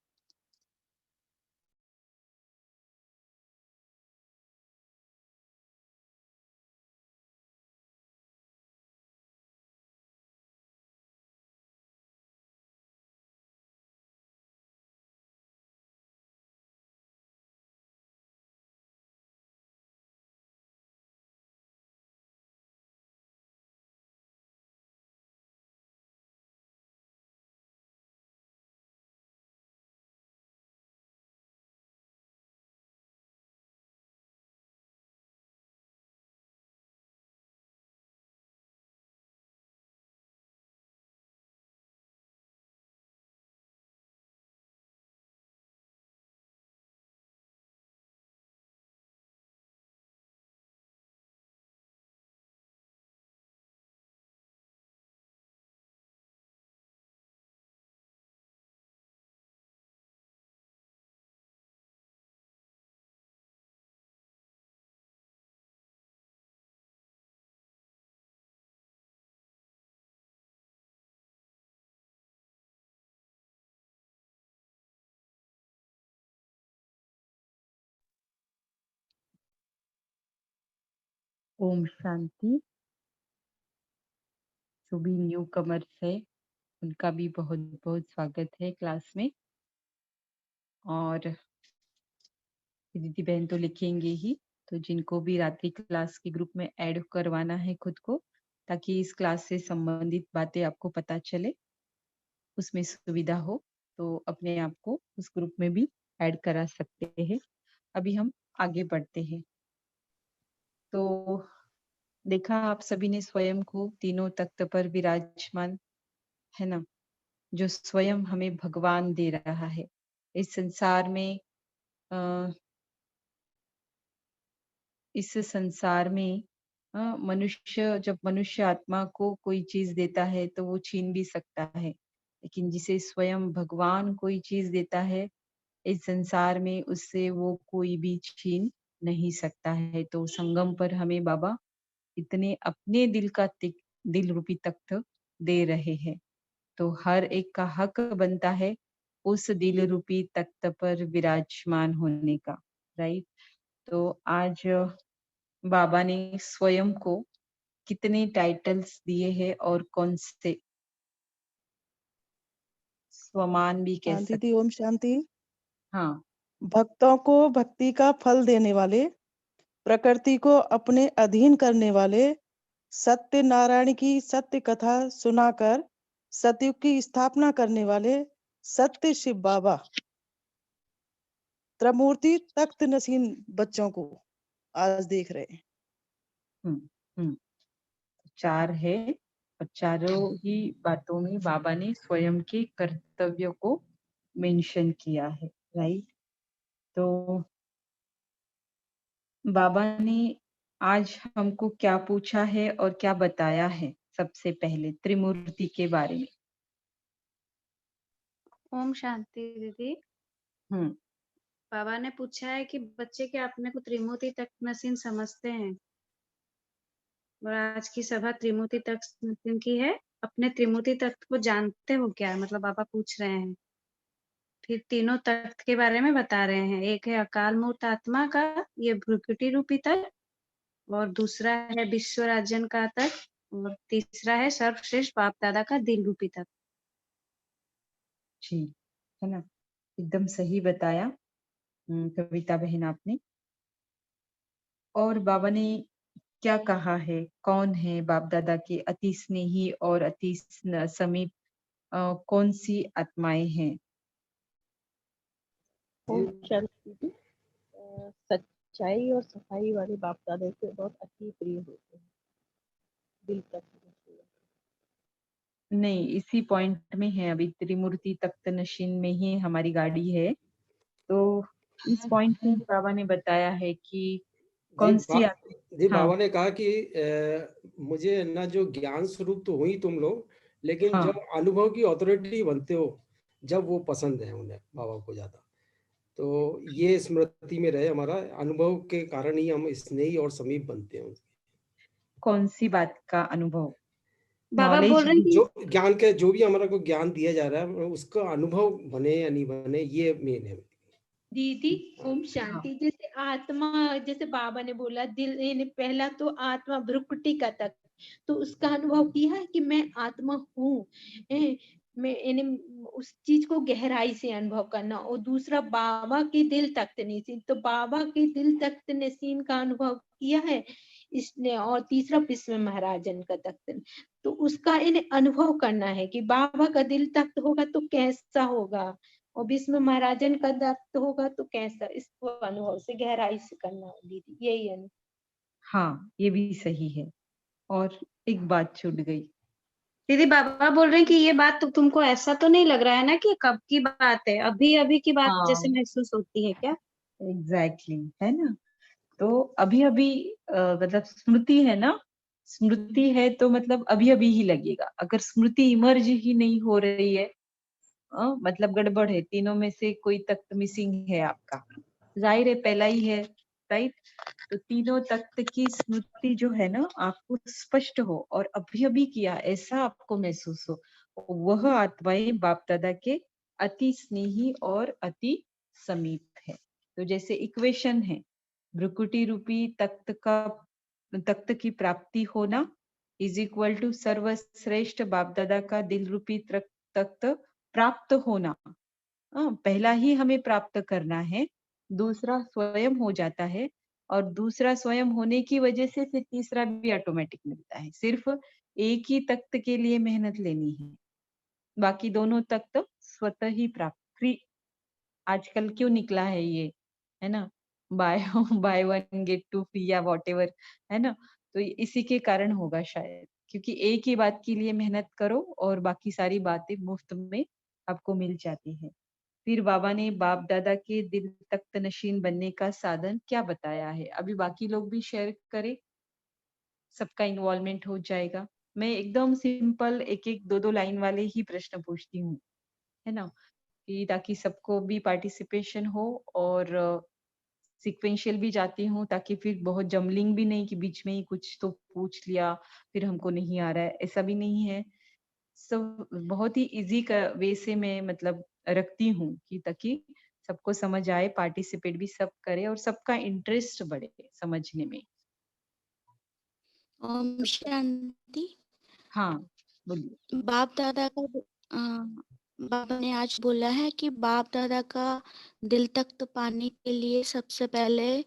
ओम शांति। जो भी न्यू कमर्स है उनका भी बहुत बहुत स्वागत है क्लास में। और दीदी बहन तो लिखेंगे ही, तो जिनको भी रात्रि क्लास के ग्रुप में ऐड करवाना है खुद को, ताकि इस क्लास से संबंधित बातें आपको पता चले, उसमें सुविधा हो, तो अपने आप को उस ग्रुप में भी ऐड करा सकते हैं। अभी हम आगे बढ़ते हैं। तो देखा आप सभी ने स्वयं को तीनों तख्त पर विराजमान, है ना, जो स्वयं हमें भगवान दे रहा है। इस संसार में अ, इस संसार में मनुष्य, जब मनुष्य आत्मा को कोई चीज देता है तो वो छीन भी सकता है, लेकिन जिसे स्वयं भगवान कोई चीज देता है इस संसार में, उससे वो कोई भी छीन नहीं सकता है। तो संगम पर हमें बाबा इतने अपने दिल रूपी तख्त दे रहे हैं, तो हर एक का हक बनता है उस दिल रूपी तख्त पर विराजमान होने का, राइट। तो आज बाबा ने स्वयं को कितने टाइटल्स दिए हैं और कौन से स्वमान भी कह हाँ सकते। दीदी, ओम शांति। हाँ, भक्तों को भक्ति का फल देने वाले, प्रकृति को अपने अधीन करने वाले, सत्य नारायण की सत्य कथा सुनाकर सतयुग की स्थापना करने वाले सत्य शिव बाबा त्रिमूर्ति तख्त नसीन बच्चों को आज देख रहे हैं। हम्म हम्म चार है, और चारों ही बातों में बाबा ने स्वयं के कर्तव्य को मेंशन किया है, राइट। तो बाबा ने आज हमको क्या पूछा है और क्या बताया है, सबसे पहले त्रिमूर्ति के बारे में। ओम शांति दीदी। हम्म बाबा ने पूछा है कि बच्चे क्या अपने को त्रिमूर्ति तक नसीन समझते हैं, और आज की सभा त्रिमूर्ति तक नसीन की है। अपने त्रिमूर्ति तत्व को जानते हो क्या, मतलब बाबा पूछ रहे हैं। फिर तीनों तत्व के बारे में बता रहे हैं। एक है अकाल मूर्त आत्मा का, ये भ्रुकुटी रूपी तत्व, और दूसरा है विश्व राज्यन का तत्व, और तीसरा है सर्वश्रेष्ठ बाप दादा का दिल रूपी तत्व। जी, है ना, एकदम सही बताया कविता बहन आपने। और बाबा ने क्या कहा है, कौन है बाप दादा के अति स्नेही और अति समीप कौन सी आत्माएं हैं। ओम शांति दीदी। सच्चाई और सफाई वाले बाप दादा से बहुत अति प्रिय होते हैं, दिल तक। नहीं, इसी पॉइंट में है, अभी त्रिमूर्ति तख्त नशीन में ही हमारी गाड़ी है, तो इस पॉइंट में बाबा ने बताया है कि कौन सी हाँ बाबा ने कहा कि मुझे ना, जो ज्ञान स्वरूप तो हुई तुम लोग, लेकिन हाँ जब अनुभव की अथॉरिटी बनते हो, जब वो पसंद है उन्हें, बाबा को ज्यादा, तो ये स्मृति में रहे, हमारा अनुभव के कारण ही हम स्नेही और समीप बनते हैं। कौन सी बात का अनुभव, बाबा बोल नॉलेज, रहे हैं कि जो ज्ञान के, जो भी हमारा को ज्ञान दिया जा रहा है, उसका अनुभव बने या नहीं बने, ये मेन है। दीदी ओम हाँ शांति। जैसे आत्मा, जैसे बाबा ने बोला दिल, यानी पहला तो आत्मा भ्रुकुटी का तक, तो उसका अनुभव किया है कि मैं आत्मा हूँ। मैं यानी उस चीज को गहराई से अनुभव करना। और दूसरा बाबा के दिल तख्त नसीन, तो बाबा के दिल तख्त नसीन का अनुभव किया है इसने। और तीसरा विश्व महाराजन का तख्त, तो उसका इन्हें अनुभव करना है कि बाबा का दिल तख्त होगा तो कैसा होगा, और विश्व महाराजन का दत्त होगा तो कैसा। इसको अनुभव से गहराई से करना है दीदी, यही है। हाँ, ये भी सही है। और एक बात छूट गई। दीदी बाबा बोल रहे हैं कि ये बात तो तुमको ऐसा तो नहीं लग रहा है ना कि कब की बात है, अभी अभी की बात हाँ, जैसे महसूस होती है क्या? एग्जैक्टली, है ना। तो अभी अभी मतलब स्मृति है ना, स्मृति है तो मतलब अभी अभी ही लगेगा। अगर स्मृति इमर्ज ही नहीं हो रही है, मतलब गड़बड़ है, तीनों में से कोई तख्त मिसिंग है आपका, जाहिर है पहला ही है, राइट। तो तीनों तख्त की स्मृति जो है ना, आपको स्पष्ट हो और अभी अभी किया ऐसा आपको महसूस हो, वह आत्माएं बाप दादा के अति स्नेही और अति समीप है। तो जैसे इक्वेशन है, भ्रुकुटी रूपी तख्त की प्राप्ति होना इज इक्वल टू सर्वश्रेष्ठ बाप दादा का दिल रूपी तख्त प्राप्त होना। पहला ही हमें प्राप्त करना है, दूसरा स्वयं हो जाता है, और दूसरा स्वयं होने की वजह से फिर तीसरा भी ऑटोमेटिक मिलता है। सिर्फ एक ही तख्त के लिए मेहनत लेनी है, बाकी दोनों तख्त स्वतः ही प्राप्त फ्री। आजकल क्यों निकला है ये, है ना, bye bye one get two free या वॉटेवर, है ना। तो इसी के कारण होगा शायद, क्योंकि एक ही बात के लिए मेहनत करो और बाकी सारी बातें मुफ्त में आपको मिल जाती है। फिर बाबा ने बाप दादा के दिल तख्त नशीन बनने का साधन क्या बताया है। अभी बाकी लोग भी शेयर करें, सबका इन्वॉल्वमेंट हो जाएगा। मैं एकदम सिंपल एक एक दो दो लाइन वाले ही प्रश्न पूछती हूँ, है ना, कि ताकि सबको भी पार्टिसिपेशन हो, और सीक्वेंशियल भी जाती हूँ, ताकि फिर बहुत जमलिंग भी नहीं कि बीच में ही कुछ तो पूछ लिया फिर हमको नहीं आ रहा है, ऐसा भी नहीं है। सब बहुत ही इजी वे से मैं मतलब रखती हूँ, कि ताकि सबको समझ आए, पार्टिसिपेट भी सब करे और सबका इंटरेस्ट बढ़े समझने में। ओम शांति। हाँ बोलिए। बाप दादा का बाबा ने आज बोला है कि बाप दादा का दिल तख्त पाने के लिए सबसे पहले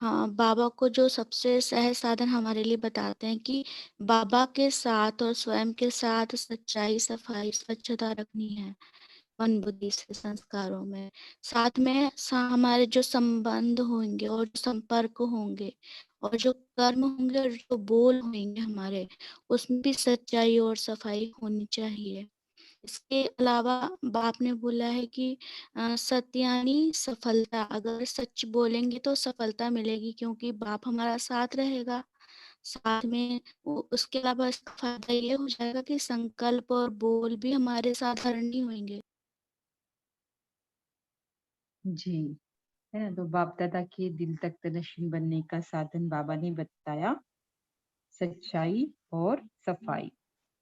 बाबा को जो सबसे सहज साधन हमारे लिए बताते हैं कि बाबा के साथ और स्वयं के साथ सच्चाई, सफाई, स्वच्छता रखनी है मन बुद्धि से, संस्कारों में। साथ में हमारे जो संबंध होंगे और जो संपर्क होंगे और जो कर्म होंगे और जो बोल होंगे हमारे, उसमें भी सच्चाई और सफाई होनी चाहिए। इसके अलावा बाप ने बोला है कि सत्य यानी सफलता। अगर सच बोलेंगे तो सफलता मिलेगी, क्योंकि बाप हमारा साथ रहेगा। साथ में उसके अलावा इसका फायदा ये हो जाएगा कि संकल्प और बोल भी हमारे साधारण नहीं होंगे। जी, है ना। तो बाप दादा के दिल तख्त नशीन बनने का साधन बाबा ने बताया, सच्चाई और सफाई।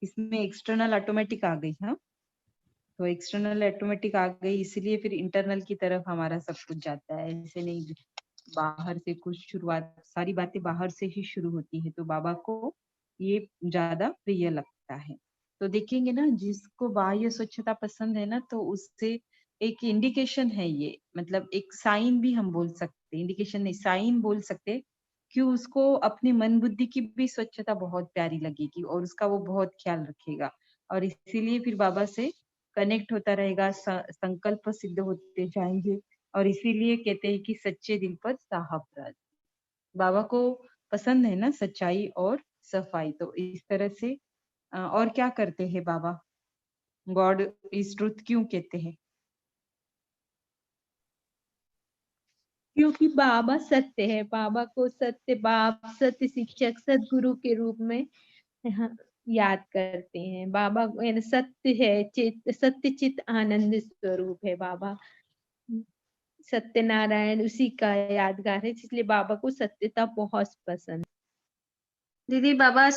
इसमें एक्सटर्नल ऑटोमेटिक आ गई। हाँ, तो एक्सटर्नल ऑटोमेटिक आ गई, इसलिए फिर इंटरनल की तरफ हमारा सब कुछ जाता है। ऐसे नहीं बाहर से कुछ शुरुआत, सारी बातें बाहर से ही शुरू होती है, तो बाबा को ये ज्यादा प्रिय लगता है। तो देखेंगे ना, जिसको बाह्य स्वच्छता पसंद है ना, तो उससे एक इंडिकेशन है ये, मतलब एक साइन भी हम बोल सकते, इंडिकेशन नहीं साइन बोल सकते, कि उसको अपनी मन बुद्धि की भी स्वच्छता बहुत प्यारी लगेगी और उसका वो बहुत ख्याल रखेगा, और इसीलिए फिर बाबा से कनेक्ट होता रहेगा, संकल्प सिद्ध होते जाएंगे, और इसीलिए कहते हैं कि सच्चे दिल पर साहब राज। बाबा को पसंद है ना सच्चाई और सफाई, तो इस तरह से और क्या करते हैं बाबा, गॉड इज ट्रुथ क्यों कहते हैं? क्योंकि बाबा सत्य है, बाबा को सत्य बाप, सत्य शिक्षक, सदगुरु के रूप में याद करते हैं। बाबा यानी सत्य है, सत्य चित आनंद स्वरूप है बाबा। सत्यनारायण उसी का यादगार है, इसलिए बाबा को सत्यता बहुत पसंद। दीदी बाबा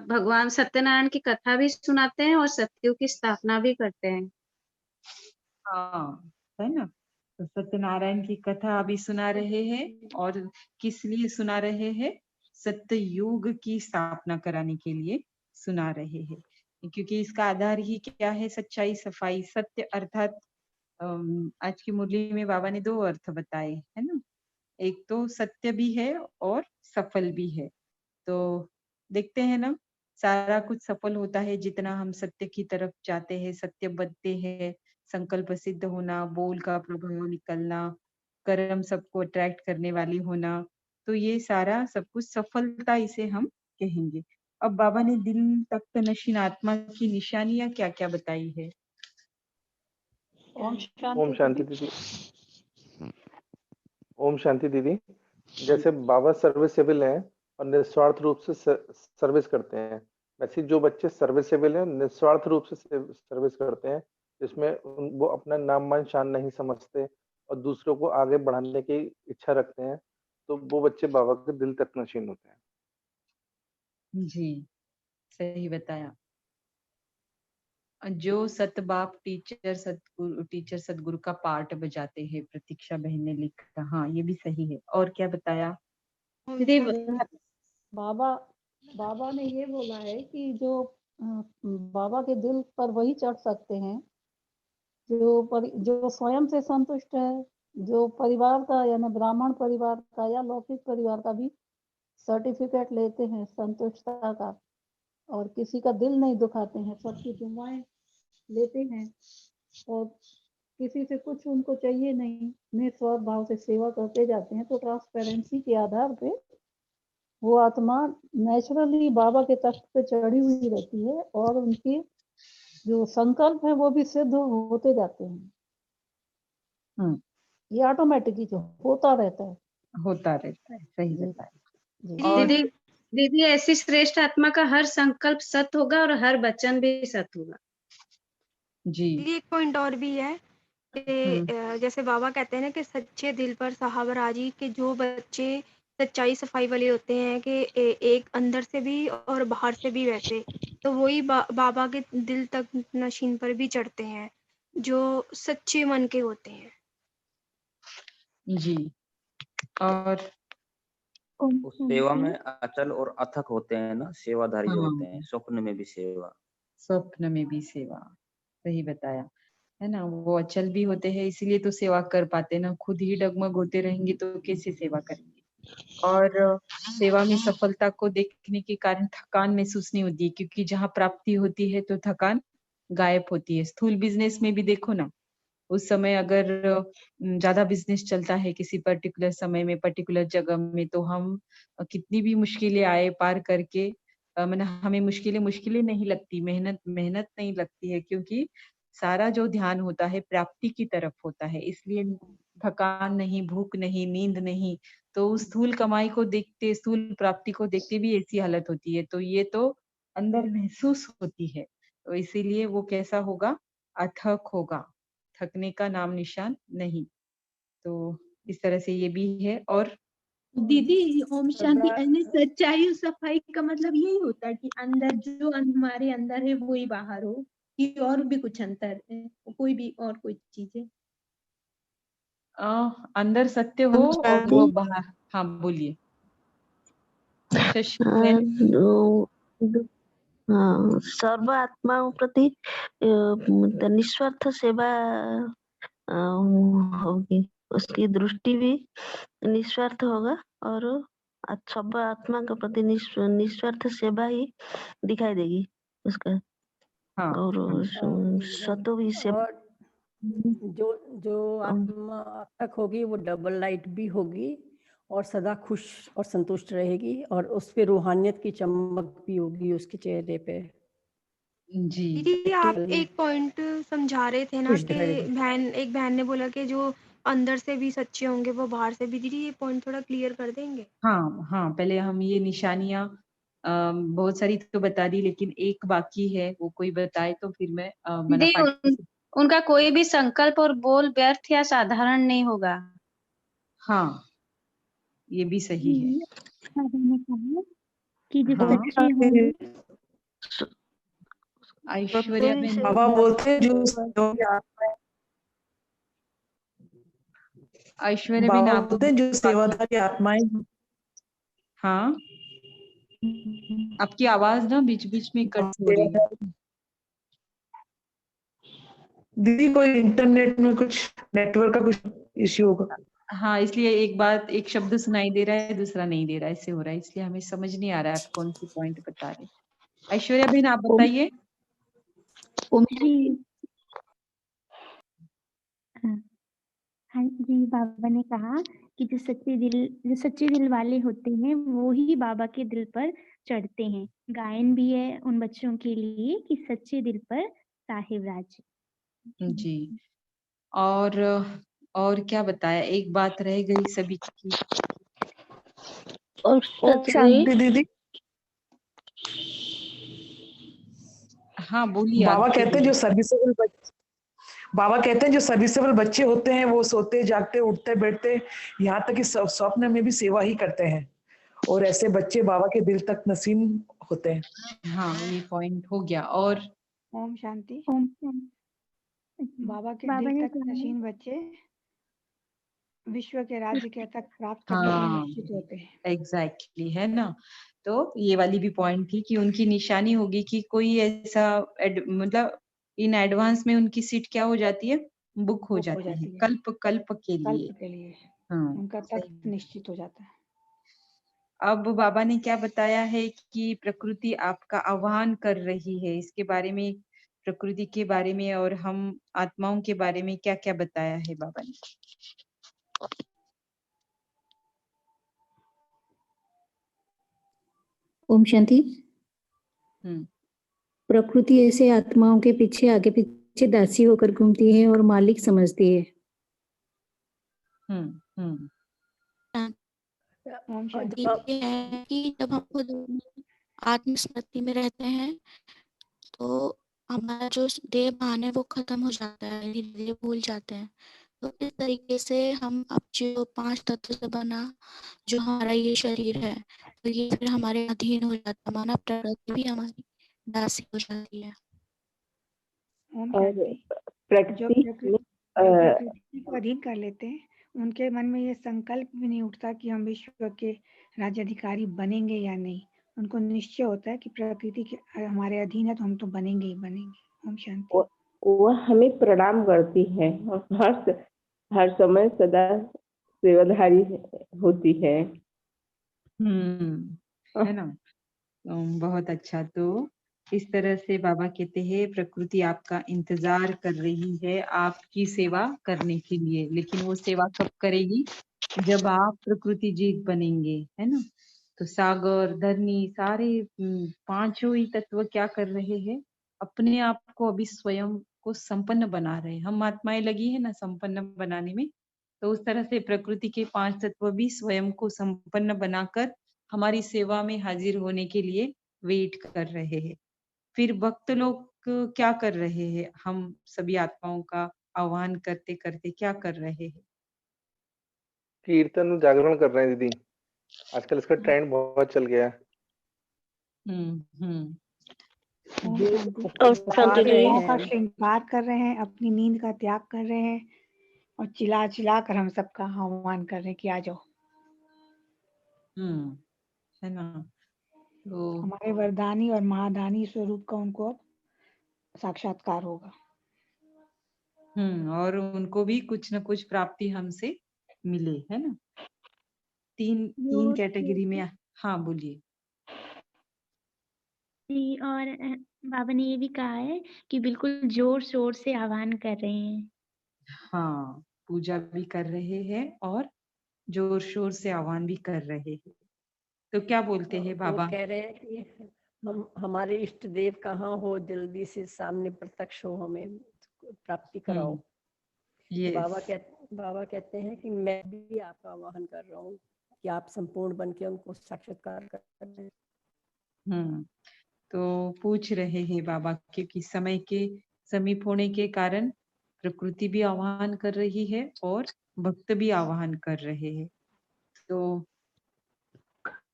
भगवान सत्यनारायण की कथा भी सुनाते हैं और सत्युग की स्थापना भी करते हैं। हाँ, है ना। तो सत्यनारायण की कथा अभी सुना रहे हैं, और किस लिए सुना रहे हैं? सत्य युग की स्थापना कराने के लिए सुना रहे हैं, क्योंकि इसका आधार ही क्या है? सच्चाई, सफाई। सत्य अर्थात आज की मुरली में बाबा ने दो अर्थ बताए, है ना। एक तो सत्य भी है और सफल भी है। तो देखते हैं ना, सारा कुछ सफल होता है जितना हम सत्य की तरफ जाते हैं, सत्य बनते हैं, संकल्प सिद्ध होना, बोल का प्रभाव निकलना, कर्म सबको अट्रैक्ट करने वाली होना, तो ये सारा सब कुछ सफलता इसे हम कहेंगे। अब बाबा ने दिल तख्त नशीन आत्मा की निशानियां क्या क्या बताई है? ओम ओम शांति शांति दीदी। दीदी। ओम शांति दीदी। जैसे बाबा सर्विसेबल हैं और निस्वार्थ रूप से सर्विस करते हैं, वैसे जो बच्चे सर्विसेबल हैं निस्वार्थ रूप से सर्विस करते हैं, जिसमें वो अपना नाम मान शान नहीं समझते और दूसरों को आगे बढ़ाने की इच्छा रखते हैं, तो वो बच्चे बाबा के दिल तक नशीन होते हैं। जी, सही बताया। जो सतबाप टीचर सतगुरु का पार्ट बजाते हैं, प्रतीक्षा बहन ने लिखा। हाँ, ये भी सही है। और क्या बताया? दीदी बाबा बाबा ने ये बोला है कि जो बाबा के दिल पर वही चढ़ सकते हैं जो स्वयं से संतुष्ट है, जो परिवार का यानी ब्राह्मण परिवार का या लौकिक परिवार का भी सर्टिफिकेट लेते हैं संतुष्टता का, और किसी का दिल नहीं दुखाते हैं, सबकी दुआएं लेते हैं और किसी से कुछ उनको चाहिए नहीं, निस्वार्थ भाव से सेवा करते जाते हैं, तो ट्रांसपेरेंसी के आधार पे वो आत्मा नेचुरली बाबा के तख्त पे चढ़ी हुई रहती है और उनकी जो संकल्प है वो भी सिद्ध होते जाते हैं। ये ऑटोमेटिकली जो होता रहता है। सही जी। बताया। और दीदी दीदी ऐसी श्रेष्ठ आत्मा का हर संकल्प सत्य होगा और हर वचन भी सत्य होगा। जी एक पॉइंट और भी है कि जैसे बाबा कहते हैं ना कि सच्चे दिल पर साहबराजी के जो बच्चे सच्चाई सफाई वाले होते हैं कि एक अंदर से भी और बाहर से भी वैसे, तो वही बाबा के दिल तक नशीन पर भी चढ़ते हैं जो सच्चे मन के होते हैं। जी। और उस सेवा में अचल और अथक होते हैं ना, सेवाधारी जो होते हैं, स्वप्न में भी सेवा। स्वप्न में भी सेवा, सही बताया है ना। वो अचल भी होते हैं इसीलिए तो सेवा कर पाते ना, खुद ही डगमग होते रहेंगे तो कैसे सेवा करेंगे। और सेवा में सफलता को देखने के कारण थकान महसूस नहीं होती, क्योंकि जहाँ प्राप्ति होती है तो थकान गायब होती है। स्थूल बिजनेस में भी देखो ना, उस समय अगर ज्यादा बिजनेस चलता है किसी पर्टिकुलर समय में, पर्टिकुलर जगह में, तो हम कितनी भी मुश्किलें आए पार करके मतलब हमें मुश्किलें नहीं लगती, मेहनत नहीं लगती है, क्योंकि सारा जो ध्यान होता है प्राप्ति की तरफ होता है। इसलिए थकान नहीं, भूख नहीं, नींद नहीं। तो स्थूल कमाई को देखते, स्थूल प्राप्ति को देखते भी ऐसी हालत होती है, तो ये तो अंदर महसूस होती है। तो इसीलिए वो कैसा होगा, अथक होगा, थकने का नाम निशान नहीं। तो इस तरह से ये भी है। और दीदी ओम शांति, यानी सच्चाई और सफाई का मतलब यही होता है कि अंदर जो हमारे अंदर है वही बाहर हो, कि और भी कुछ अंतर है, कोई भी और कोई चीज है। अंदर सत्य हो और वो बाहर। हाँ बोलिए शशि बहन। सर्व आत्माओं प्रति निस्वार्थ सेवा होगी, उसकी दृष्टि भी निस्वार्थ होगा और सब आत्मा के प्रति निस्वार्थ सेवा ही दिखाई देगी उसका। और सतो भी सेवा, जो आत्मा तक होगी वो डबल लाइट भी होगी और सदा खुश और संतुष्ट रहेगी, और उस पे रूहानियत की चमक भी होगी उसके चेहरे पे। जी दीदी आप एक पॉइंट समझा रहे थे ना कि एक बहन ने बोला कि जो अंदर से भी सच्चे होंगे वो बाहर से भी। दीदी ये पॉइंट थोड़ा क्लियर कर देंगे? हाँ, पहले हम ये निशानियां बहुत सारी तो बता दी, लेकिन एक बाकी है, वो कोई बताए तो फिर मैं उनका कोई भी संकल्प और बोल व्यर्थ या साधारण नहीं होगा। हाँ, ये भी सही है। ने कहा कि जो सच्चे होंगे, ऐश्वर्या बहन बाबा बोलते हैं जो ऐश्वर्या बहन आप बोलते हैं जो सेवाधारी आत्माएं। हाँ, आपकी आवाज ना बीच बीच में कट हो रही है। दीदी कोई इंटरनेट में कुछ नेटवर्क का कुछ इश्यू होगा। हाँ, इसलिए एक शब्द सुनाई दे रहा है, दूसरा नहीं दे रहा है, ऐसे हो रहा है, इसलिए हमें समझ नहीं आ रहा है आप कौन सी पॉइंट बता रहे। ऐश्वर्या बहन आप बताइए। हाँ जी, बाबा ने कहा कि जो सच्चे दिल वाले होते हैं वो ही बाबा के दिल पर चढ़ते हैं। गायन भी है उन बच्चों के लिए कि सच्चे दिल पर साहिब राज। जी। और क्या बताया, एक बात रह गई सभी की। और शांति दीदी। हाँ बोलिए। बाबा कहते हैं जो सर्विसेबल बच्चे होते हैं वो सोते जागते उठते बैठते यहाँ तक कि स्वप्न में भी सेवा ही करते हैं, और ऐसे बच्चे बाबा के दिल तक नसीब होते हैं। हाँ, ये पॉइंट हो गया। और ओम शांति। बाबा के बाबा दिल ने तक नशीन बच्चे विश्व के राज्य के तक प्राप्त करने के लिए हाँ निश्चित होते हैं। एग्जैक्टली है ना। तो ये वाली भी पॉइंट थी कि उनकी निशानी होगी कि कोई ऐसा मतलब इन एडवांस में उनकी सीट क्या हो जाती है, बुक हो जाती है कल्प कल्प के लिए। कल्प के लिए हाँ उनका सही। तख्त निश्चित हो जाता है। अब बाबा ने क्या बताया है कि प्रकृति आपका आह्वान कर रही है, इसके बारे में, प्रकृति के बारे में और हम आत्माओं के बारे में क्या क्या बताया है बाबा ने? ओम शांति। हम्म प्रकृति ऐसे आत्माओं के पीछे आगे पीछे दासी होकर घूमती है और मालिक समझती है। हम्म ओम शांति। ये है कि जब हम खुद आत्मस्मृति में रहते हैं तो हमारा जो देह भान है वो खत्म हो जाता है, धीरे धीरे भूल जाते हैं। तो इस तरीके से हम अब जो 5 तत्व से बना जो हमारा ये शरीर है, तो ये फिर हमारे अधीन हो जाता है, माना प्रकृति भी हमारी दासी हो जाती है। ओम और शांति। जो प्रकृति प्रकृति को अधीन कर लेते हैं, उनके मन में ये संकल्प भी नहीं उठता कि हम विश्व के राज्याधिकारी बनेंगे या नहीं। उनको निश्चय होता है कि प्रकृति के हमारे अधीन है तो हम तो बनेंगे ही बनेंगे। ओम शांति। वो हमें प्रणाम करती है और हर समय सदा सेवाधारी होती है। है ना। बहुत अच्छा। तो इस तरह से बाबा कहते हैं प्रकृति आपका इंतजार कर रही है आपकी सेवा करने के लिए, लेकिन वो सेवा कब करेगी, जब आप प्रकृति जीत बनेंगे, है ना। तो सागर धरनी सारे पांचों ही तत्व क्या कर रहे हैं, अपने आप को अभी स्वयं को संपन्न बना रहे हैं। हम आत्माएं लगी है ना संपन्न बनाने में, तो उस तरह से प्रकृति के 5 तत्व भी स्वयं को संपन्न बनाकर हमारी सेवा में हाजिर होने के लिए वेट कर रहे हैं। फिर भक्त लोग क्या कर रहे हैं, हम सभी आत्माओं का आह्वान करते करते क्या कर रहे हैं? कीर्तन जागरण कर रहे हैं दीदी, आजकल इसका ट्रेंड बहुत चल गया है। आत्माओं का श्रृंगार कर रहे हैं, अपनी नींद का त्याग कर रहे हैं और चिल्ला चिल्ला कर हम सबका आह्वान कर रहे हैं कि आ जाओ। है ना। तो हमारे वरदानी और महादानी स्वरूप का उनको अब साक्षात्कार होगा। और उनको भी कुछ न कुछ प्राप्ति हमसे मिले, है ना। तीन कैटेगरी में। हाँ बोलिए जी। और बाबा ने ये भी कहा है कि बिल्कुल जोर शोर से आह्वान कर रहे हैं। हाँ, पूजा भी कर रहे हैं और जोर शोर से आह्वान भी कर रहे हैं। तो क्या बोलते हैं बाबा? वो कह रहे हैं कि हमारे इष्ट देव कहाँ हो, जल्दी से सामने प्रत्यक्ष हो, हमें प्राप्ति कराओ। बाबा कहते हैं कि मैं भी आपका आह्वान कर रहा हूँ कि आप संपूर्ण बन के उनको साक्षात्कार करें। तो पूछ रहे हैं बाबा क्योंकि समय के समीप होने के कारण प्रकृति भी आह्वान कर रही है और भक्त भी आह्वान कर रहे हैं। तो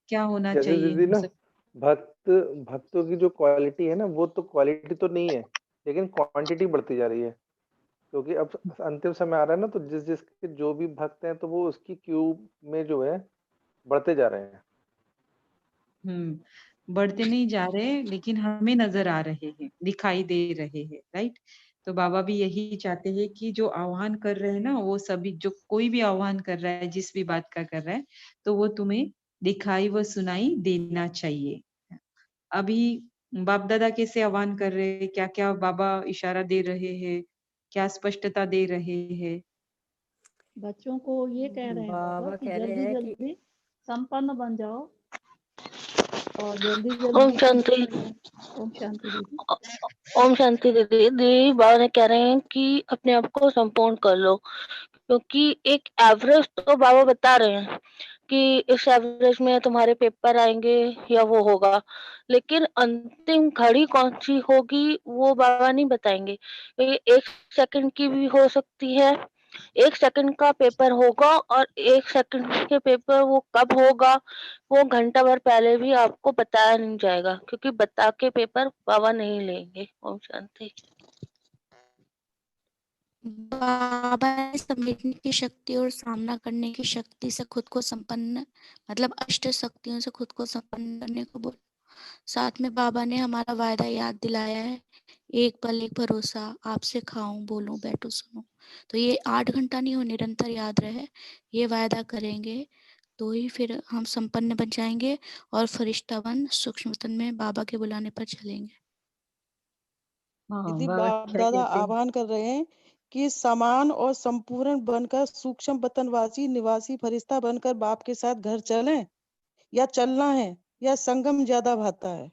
क्या होना जैसे चाहिए? दीदी ना, भक्तों की जो क्वालिटी है ना, वो तो क्वालिटी तो नहीं है, लेकिन क्वांटिटी बढ़ती जा रही है। क्योंकि अब अंतिम समय आ रहा है ना, तो जिसके जो भी भक्त हैं तो वो उसकी क्यू में जो है बढ़ते जा रहे हैं। बढ़ते नहीं जा रहे, लेकिन हमें नजर आ रहे हैं, दिखाई दे रहे हैं, राइट। तो बाबा भी यही चाहते हैं कि जो आह्वान कर रहे हैं ना, वो सभी, जो कोई भी आह्वान कर रहा है, जिस भी बात का कर रहा है, तो वो तुम्हें दिखाई व सुनाई देना चाहिए। अभी बाप दादा कैसे आह्वान कर रहे हैं, क्या क्या बाबा इशारा दे रहे हैं, क्या स्पष्टता दे रहे हैं? बच्चों को ये कह रहे हैं बाबा कि जल्दी जल्दी संपन्न बन जाओ और जल्दी जल्दी। ओम शांति। ओम शांति दीदी। ओम शांति दीदी। बाबा ने कह रहे हैं कि अपने आप को संपूर्ण कर लो, क्योंकि एक एवरेज तो बाबा बता रहे हैं कि इस एवरेज में तुम्हारे पेपर आएंगे या वो होगा, लेकिन अंतिम घड़ी कौन सी होगी वो बाबा नहीं बताएंगे। क्योंकि 1 सेकंड की भी हो सकती है, 1 सेकंड का पेपर होगा और 1 सेकंड के पेपर वो कब होगा वो घंटा भर पहले भी आपको बताया नहीं जाएगा, क्योंकि बता के पेपर बाबा नहीं लेंगे। ओम शांति। बाबा ने समेटने की शक्ति और सामना करने की शक्ति से खुद को संपन्न, मतलब अष्ट शक्तियों से खुद को संपन्न करने को बोला। साथ में बाबा ने हमारा वायदा याद दिलाया है, एक पल एक भरोसा, आपसे खाऊं बोलूं बैठूं सुनूं। तो ये 8 घंटा नहीं हो, निरंतर याद रहे, ये वायदा करेंगे तो ही फिर हम संपन्न बन जाएंगे और फरिश्तावन सूक्ष्म वतन में बाबा के बुलाने पर चलेंगे। दीदी बाबा बाप क्या दादा कहते हैं? आह्वान कर रहे हैं कि समान और संपूर्ण बनकर सूक्ष्म वतनवासी निवासी फरिश्ता बनकर बाप के साथ घर चलें, या चलना है, या संगम ज्यादा भाता है।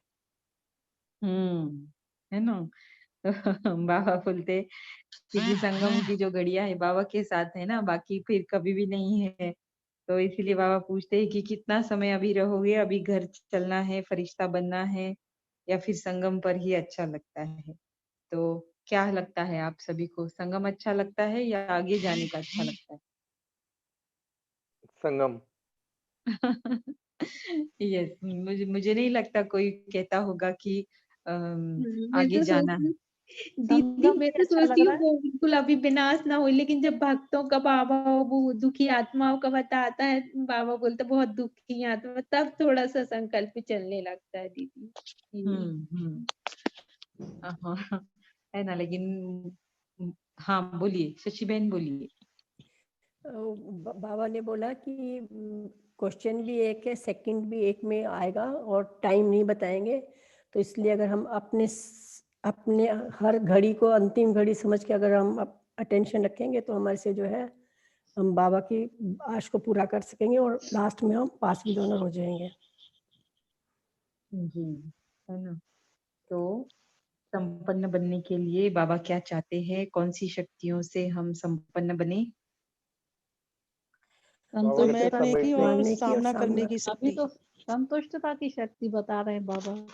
है ना। बाबा बोलते क्योंकि संगम की जो घड़िया है बाबा के साथ है ना, बाकी फिर कभी भी नहीं है। तो इसीलिए बाबा पूछते हैं कि कितना समय अभी रहोगे, अभी घर चलना है, फरिश्ता बनना है, या फिर संगम पर ही अच्छा लगता है। तो क्या लगता है आप सभी को, संगम अच्छा लगता है या आगे जाने का अच्छा लगता है? संगम। यस, मुझे नहीं लगता कोई कहता होगा कि मैं आगे तो जाना सोचती है। हूँ दीदी, संगम मैं भी तो अच्छा लग सोचती हूँ रहा है। वो बिल्कुल अभी विनाश ना हो, लेकिन जब भक्तों का बाबा वो दुखी आत्माओं का बताता है, बाबा बोलते बहुत दुखी आत्मा, तब थोड़ा सा संकल्प चलने लगता है दीदी। हाँ, है ना, लेकिन हाँ बोलिए शशि बहन बोलिए। बाबा ने बोला कि क्वेश्चन भी एक है, सेकंड भी एक में आएगा और टाइम नहीं बताएंगे। तो इसलिए अगर हम अपने हर घड़ी को अंतिम घड़ी समझ के अगर हम अटेंशन रखेंगे तो हमारे से जो है हम बाबा की आश को पूरा कर सकेंगे और लास्ट में हम पास भी डोनर हो जाएंगे। जी, है ना। तो संपन्न बनने के लिए बाबा क्या चाहते हैं, कौन सी शक्तियों से हम संपन्न बने? समेटने की और सामना करने की अभी शक्ति। तो संतुष्टता की शक्ति बता रहे हैं बाबा।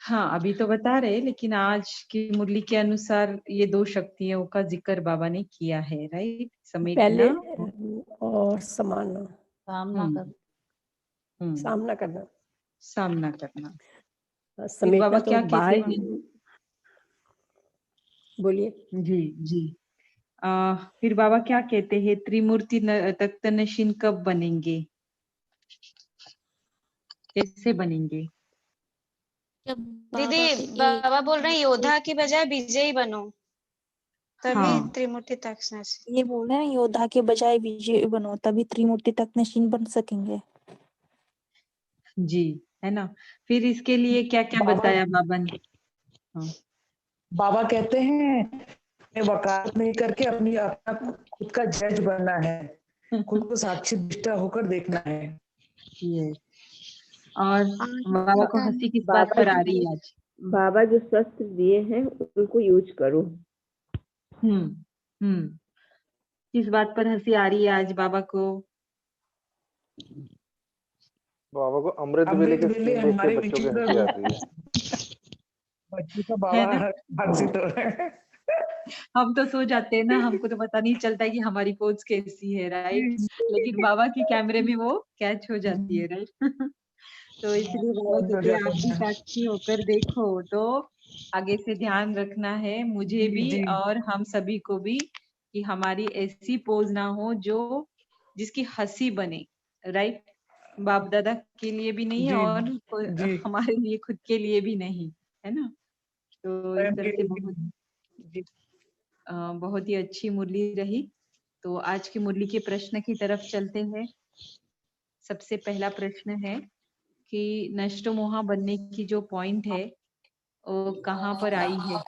हाँ, अभी तो बता रहे, लेकिन आज की मुरली के अनुसार ये 2 शक्तियों का जिक्र बाबा ने किया है, राइट? समेटना और समाना, सामना कर सामना करना, सामना करना। फिर समेटना बाबा तो क्या कहते बाहर हैं? बोलिए। जी। फिर बाबा क्या कहते हैं, त्रिमूर्ति तख्त नशीन कब बनेंगे, कैसे बनेंगे? दीदी बाबा बोल रहे हैं योद्धा की बजाय विजयी बनो, तभी त्रिमूर्ति तख्त नशीन। ये बोल रहे हैं योद्धा के बजाय विजयी बनो, तभी त्रिमूर्ति तख्त नशीन बन सकेंगे। जी, है ना। फिर इसके लिए क्या क्या बताया बाबा ने? बाबा कहते हैं वकालत नहीं करके अपना खुद का जज बनना है, खुद को साक्षी निष्ठा होकर देखना है। और बाबा को हंसी किस बात पर आ रही है आज? बाबा जो शस्त्र दिए हैं उनको यूज करो। किस बात पर हंसी आ रही है आज बाबा को? बाबा को अमृत वेले के सीन देख के बच्चों की हंसी आती है। बच्चे का बाबा हंसित हो रहे हैं। हम तो सो जाते हैं ना, हमको तो पता नहीं चलता है कि हमारी पोज कैसी है, राइट? लेकिन बाबा के कैमरे में वो कैच हो जाती है, राइट? तो इसलिए बाबा कहते हैं आप भी साक्षी होकर देखो, तो आगे से ध्यान रखना है मुझे भी और हम सभी को भी, कि हमारी ऐसी पोज ना हो जो जिसकी हंसी बने, राइट? बाप दादा के लिए भी नहीं और हमारे लिए खुद के लिए भी नहीं, है ना। तो इस तरह से बहुत ही अच्छी मुरली रही। तो आज की मुरली के प्रश्न की तरफ चलते हैं। सबसे पहला प्रश्न है कि नष्ट मोहा बनने की जो पॉइंट है वो कहाँ पर आई है?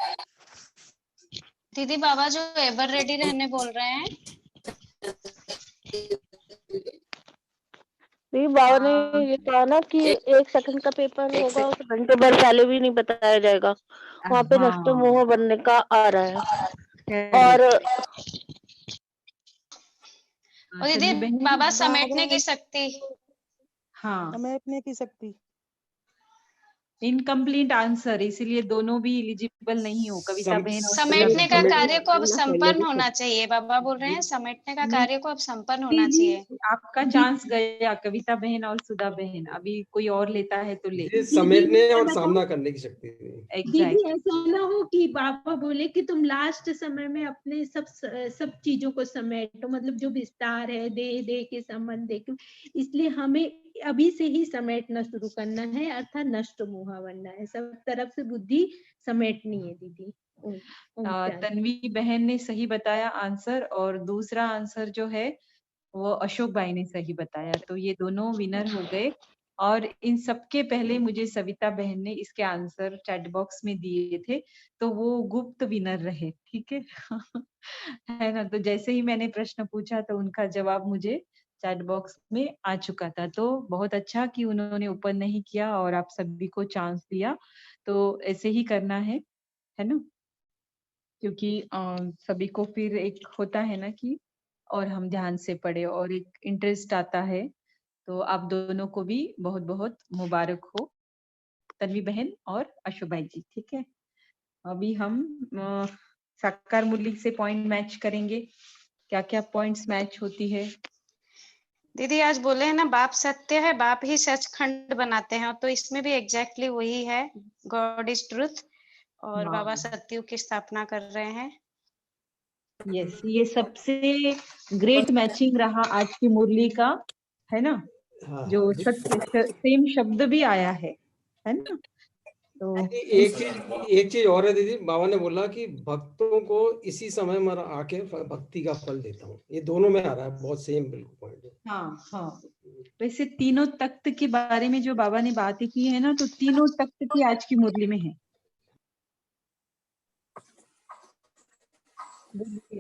दीदी बाबा जो एवर रेडी रहने बोल रहे हैं, बाबा ने ये कहा ना कि 1 सेकंड का पेपर होगा तो घंटे भर पहले भी नहीं बताया जाएगा, वहाँ पे नष्ट मोह बनने का आ रहा है। और दीदी बाबा समेटने की शक्ति। समेटने की शक्ति। इनकम्प्लीट आंसर, इसीलिए दोनों भी एलिजिबल नहीं हो, कविता बहन और सुधा समेटने का बहन। कार्य को अब संपन्न होना चाहिए। बाबा बोल रहे हैं समेटने का कार्य को अब संपन्न होना चाहिए। आपका चांस गया, कविता बहन और सुधा बहन। अभी कोई और लेता है तो ले। ये समेटने और सामना करने की शक्ति है। दीदी ऐसा ना हो कि बाबा बोले कि तुम लास्ट समय में अपने सब चीजों को समेटो, मतलब जो विस्तार है देह के संबंध देख, इसलिए हमें अभी से ही समेटना शुरू करना है, अर्थात नष्ट मोहा बनना है, सब तरफ से बुद्धि समेटनी है दीदी। तन्वी बहन ने सही बताया आंसर, और दूसरा आंसर जो है वो अशोक भाई ने सही बताया, तो ये दोनों विनर हो गए। और इन सबके पहले मुझे सविता बहन ने इसके आंसर चैट बॉक्स में दिए थे, तो वो गुप्त विनर रहे, ठीक है। है ना, तो जैसे ही मैंने प्रश्न पूछा तो उनका जवाब मुझे चैट बॉक्स में आ चुका था। तो बहुत अच्छा कि उन्होंने ओपन नहीं किया और आप सभी को चांस दिया, तो ऐसे ही करना है ना, क्योंकि सभी को फिर एक होता है ना कि और हम ध्यान से पढ़े और एक इंटरेस्ट आता है। तो आप दोनों को भी बहुत बहुत मुबारक हो, तन्वी बहन और अशोक भाई जी, ठीक है। अभी हम साकार मुरली से पॉइंट मैच करेंगे। क्या क्या पॉइंट्स मैच होती है दीदी? आज बोले हैं ना बाप सत्य है, बाप ही सचखंड बनाते हैं, तो इसमें भी एग्जैक्टली वही है, गॉड इज ट्रूथ, और बाबा सत्युग की स्थापना कर रहे हैं। यस, ये सबसे ग्रेट मैचिंग रहा आज की मुरली का, है ना। जो सत्य सेम शब्द भी आया है ना। तो एक चीज और है दीदी, बाबा ने बोला कि भक्तों को इसी समय मैं आके भक्ति का फल देता हूँ, ये दोनों में आ रहा है, बहुत सेम बिल्कुल पॉइंट है। हाँ। वैसे तीनों तख्त के बारे में जो बाबा ने बातें की है ना, तो तीनों तख्त की आज की मुरली में है।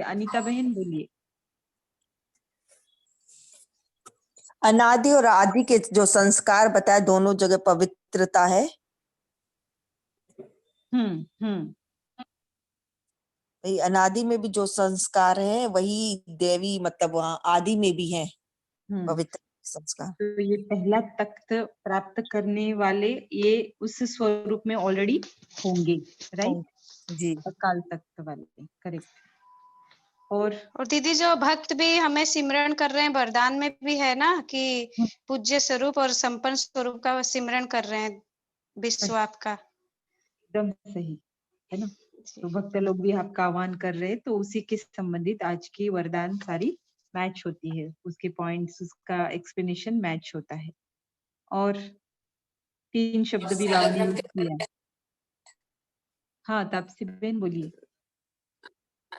अनीता बहन बोलिए। अनादि और आदि के जो संस्कार बताए, दोनों जगह पवित्रता है। वही अनादि में भी जो संस्कार है वही देवी, मतलब वहाँ आदि में भी है पवित्र संस्कार। तो ये पहला तख्त प्राप्त करने वाले ये उस स्वरूप में ऑलरेडी होंगे, राइट जी, अकाल तख्त वाले, करेक्ट। और दीदी जो भक्त भी हमें सिमरन कर रहे हैं, वरदान में भी है ना कि पूज्य स्वरूप और संपन्न स्वरूप का सिमरन कर रहे हैं, विश्व आपका। एकदम सही है ना। तो भक्त लोग भी आपका आह्वान कर रहे हैं, तो उसी के संबंधित आज की वरदान सारी मैच होती है, उसके पॉइंट्स, उसका एक्सप्लेनेशन मैच होता है। और 3 शब्द भी बाबा ने यूज किया। हाँ तापसी बहन बोलिए।